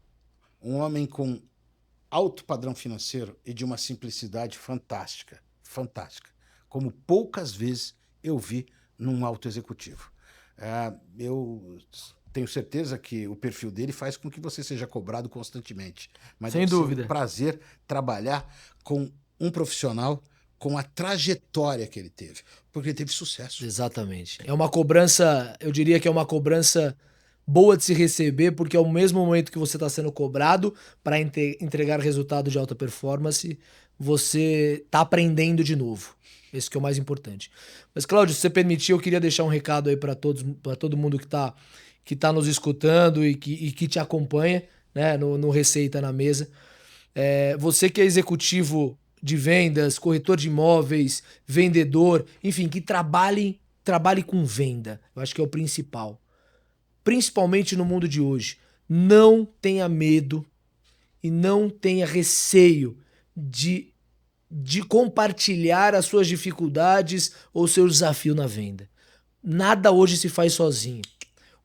um homem com alto padrão financeiro e de uma simplicidade fantástica, fantástica, como poucas vezes eu vi num alto executivo. Eu tenho certeza que o perfil dele faz com que você seja cobrado constantemente. Mas sem dúvida. É um prazer trabalhar com um profissional com a trajetória que ele teve, porque ele teve sucesso. Exatamente. É uma cobrança, eu diria que é uma cobrança boa de se receber, porque ao mesmo momento que você está sendo cobrado para entregar resultado de alta performance, você está aprendendo de novo. Esse que é o mais importante. Mas, Cláudio, se você permitir, eu queria deixar um recado aí para todo mundo que tá nos escutando e que te acompanha, né, no Receita na Mesa. Você que é executivo de vendas, corretor de imóveis, vendedor, enfim, que trabalhe com venda. Eu acho que é o principal. Principalmente no mundo de hoje. Não tenha medo e não tenha receio de compartilhar as suas dificuldades ou seu desafio na venda. Nada hoje se faz sozinho.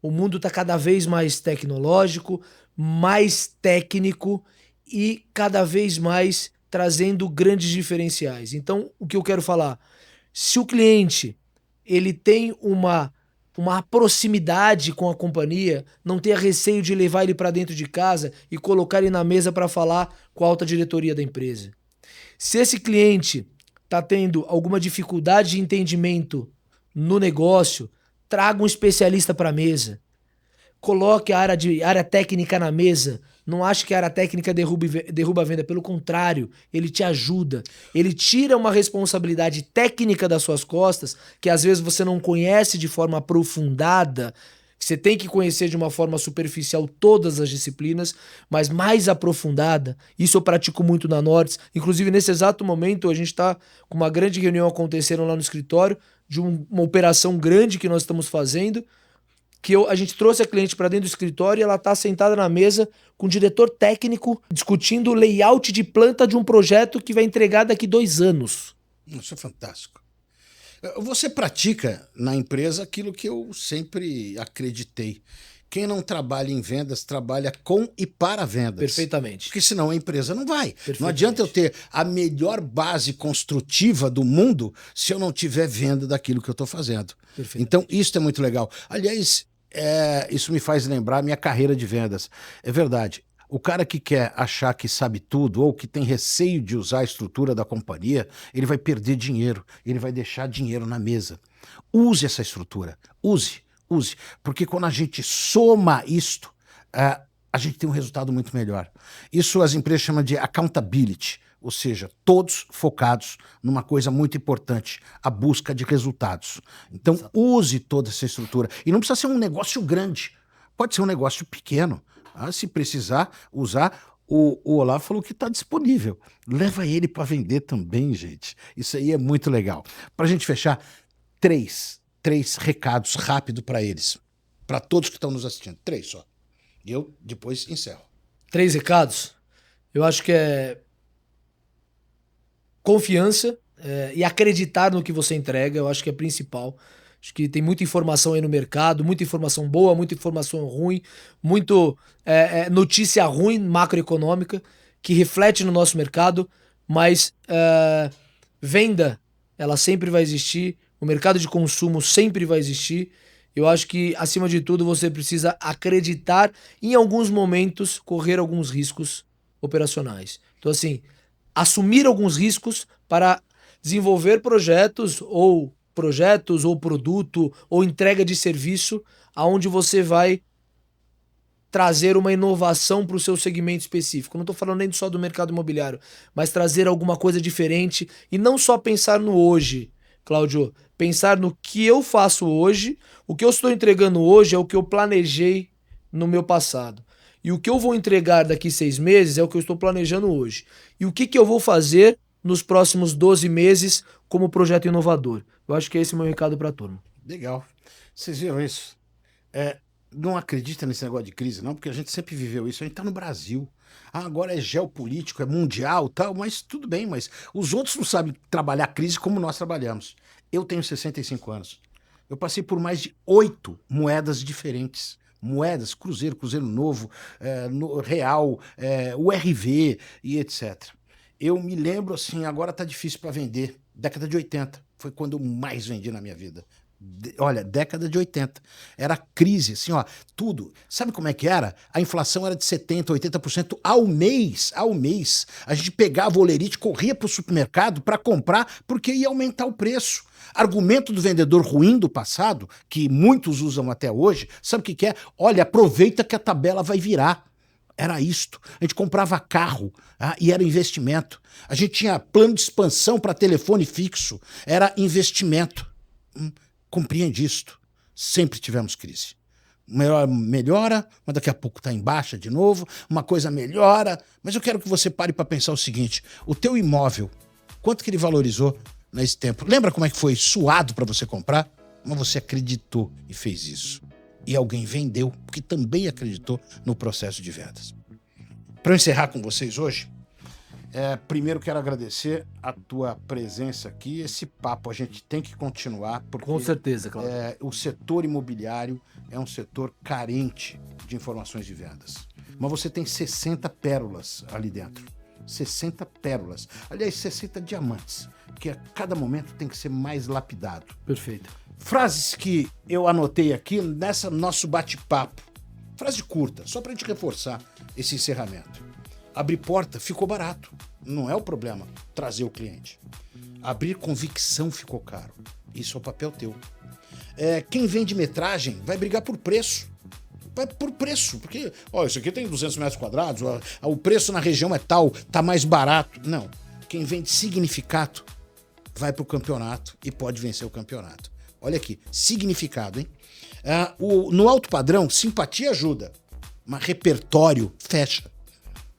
O mundo está cada vez mais tecnológico, mais técnico e cada vez mais trazendo grandes diferenciais. Então, o que eu quero falar, se o cliente ele tem uma proximidade com a companhia, não tenha receio de levar ele para dentro de casa e colocar ele na mesa para falar com a alta diretoria da empresa. Se esse cliente está tendo alguma dificuldade de entendimento no negócio, traga um especialista para a mesa. Coloque a área técnica na mesa. Não ache que a área técnica derruba a venda. Pelo contrário, ele te ajuda. Ele tira uma responsabilidade técnica das suas costas, que às vezes você não conhece de forma aprofundada. Você tem que conhecer de uma forma superficial todas as disciplinas, mas mais aprofundada. Isso eu pratico muito na Nortes. Inclusive, nesse exato momento, a gente está com uma grande reunião acontecendo lá no escritório, de uma operação grande que nós estamos fazendo, que a gente trouxe a cliente para dentro do escritório e ela está sentada na mesa com o diretor técnico discutindo o layout de planta de um projeto que vai entregar daqui 2 anos. Isso é fantástico. Você pratica na empresa aquilo que eu sempre acreditei. Quem não trabalha em vendas, trabalha com e para vendas. Perfeitamente. Porque senão a empresa não vai. Não adianta eu ter a melhor base construtiva do mundo se eu não tiver venda daquilo que eu estou fazendo. Então, isso é muito legal. Aliás, isso me faz lembrar a minha carreira de vendas. É verdade. O cara que quer achar que sabe tudo ou que tem receio de usar a estrutura da companhia, ele vai perder dinheiro, ele vai deixar dinheiro na mesa. Use essa estrutura, use. Porque quando a gente soma isto, a gente tem um resultado muito melhor. Isso as empresas chamam de accountability, ou seja, todos focados numa coisa muito importante, a busca de resultados. Então, use toda essa estrutura. E não precisa ser um negócio grande, pode ser um negócio pequeno. Se precisar usar, o Olavo falou que está disponível. Leva ele para vender também, gente. Isso aí é muito legal. Para a gente fechar, três recados rápido para eles. Para todos que estão nos assistindo. 3 só. E eu depois encerro. 3 recados? Eu acho que é confiança e acreditar no que você entrega. Eu acho que é principal. Acho que tem muita informação aí no mercado, muita informação boa, muita informação ruim, muito notícia ruim macroeconômica que reflete no nosso mercado, mas venda, ela sempre vai existir, o mercado de consumo sempre vai existir Eu acho que, acima de tudo, você precisa acreditar e, em alguns momentos, correr alguns riscos operacionais. Então, assim, assumir alguns riscos para desenvolver projetos ou produto ou entrega de serviço aonde você vai trazer uma inovação para o seu segmento específico. Não estou falando nem só do mercado imobiliário, mas trazer alguma coisa diferente e não só pensar no hoje, Cláudio. Pensar no que eu faço hoje, o que eu estou entregando hoje é o que eu planejei no meu passado. E o que eu vou entregar daqui 6 meses é o que eu estou planejando hoje. E o que eu vou fazer nos próximos 12 meses como projeto inovador. Eu acho que esse é o meu recado para a turma. Legal. Vocês viram isso? Não acredita nesse negócio de crise, não, porque a gente sempre viveu isso. A gente está no Brasil. Agora é geopolítico, é mundial, tal, mas tudo bem, mas os outros não sabem trabalhar crise como nós trabalhamos. Eu tenho 65 anos. Eu passei por mais de 8 moedas diferentes. Moedas, Cruzeiro Novo, Real, URV e etc. Eu me lembro assim, agora tá difícil para vender. Década de 80 foi quando eu mais vendi na minha vida. Olha, década de 80. Era crise, assim, ó, tudo. Sabe como é que era? A inflação era de 70%, 80% ao mês. Ao mês. A gente pegava o olerite, corria pro supermercado para comprar, porque ia aumentar o preço. Argumento do vendedor ruim do passado, que muitos usam até hoje, sabe o que é? Olha, aproveita que a tabela vai virar. Era isto. A gente comprava carro e era investimento. A gente tinha plano de expansão para telefone fixo. Era investimento. Compreende isto. Sempre tivemos crise. Melhora, mas daqui a pouco está em baixa de novo. Uma coisa melhora. Mas eu quero que você pare para pensar o seguinte. O teu imóvel, quanto que ele valorizou nesse tempo? Lembra como é que foi suado para você comprar? Mas você acreditou e fez isso. E alguém vendeu, porque também acreditou no processo de vendas. Para eu encerrar com vocês hoje, primeiro quero agradecer a tua presença aqui. Esse papo a gente tem que continuar, porque Com certeza, Cláudio. o setor imobiliário é um setor carente de informações de vendas. Mas você tem 60 pérolas ali dentro. 60 pérolas. Aliás, 60 diamantes, que a cada momento tem que ser mais lapidado. Perfeito. Frases que eu anotei aqui nessa nosso bate-papo. Frase curta, só para a gente reforçar esse encerramento. Abrir porta ficou barato. Não é o problema trazer o cliente. Abrir convicção ficou caro. Isso é o papel teu. Quem vende metragem vai brigar por preço. Vai por preço, porque isso aqui tem 200 metros quadrados, o preço na região é tal, tá mais barato. Não. Quem vende significado vai pro campeonato e pode vencer o campeonato. Olha aqui, significado, hein? No alto padrão, simpatia ajuda, mas repertório fecha.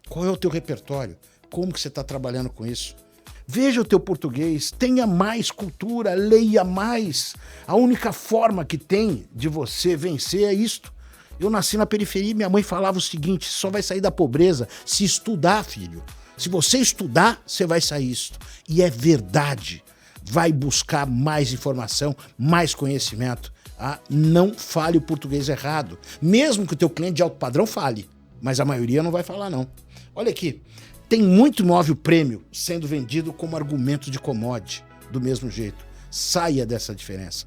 Qual é o teu repertório? Como que você está trabalhando com isso? Veja o teu português, tenha mais cultura, leia mais. A única forma que tem de você vencer é isto. Eu nasci na periferia e minha mãe falava o seguinte: só vai sair da pobreza se estudar, filho. Se você estudar, você vai sair isto. E é verdade. Vai buscar mais informação, mais conhecimento. Não fale o português errado. Mesmo que o teu cliente de alto padrão fale, mas a maioria não vai falar, não. Olha aqui, tem muito imóvel prêmio sendo vendido como argumento de commodity, do mesmo jeito. Saia dessa diferença.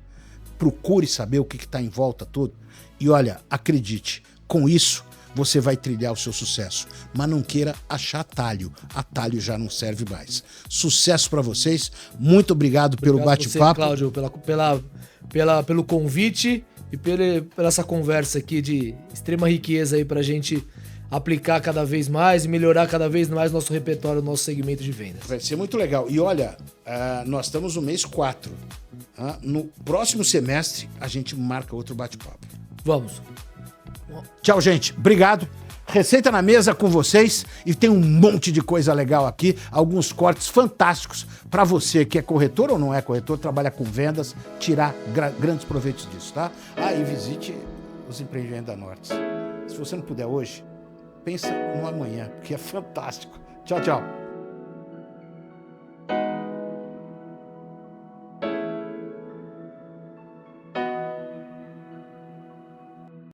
Procure saber o que está em volta todo. E olha, acredite, com isso você vai trilhar o seu sucesso. Mas não queira achar atalho. Atalho já não serve mais. Sucesso para vocês. Muito obrigado pelo bate-papo. Cláudio, pelo convite e pela essa conversa aqui de extrema riqueza aí pra gente aplicar cada vez mais e melhorar cada vez mais nosso repertório, nosso segmento de vendas. Vai ser muito legal. E olha, nós estamos no mês 4. No próximo semestre, a gente marca outro bate-papo. Vamos. Tchau, gente. Obrigado. Receita na mesa com vocês e tem um monte de coisa legal aqui, alguns cortes fantásticos para você que é corretor ou não é corretor, trabalha com vendas, tirar grandes proveitos disso, tá? E visite os empreendimentos da Norte. Se você não puder hoje, pensa no amanhã, porque é fantástico. Tchau, tchau.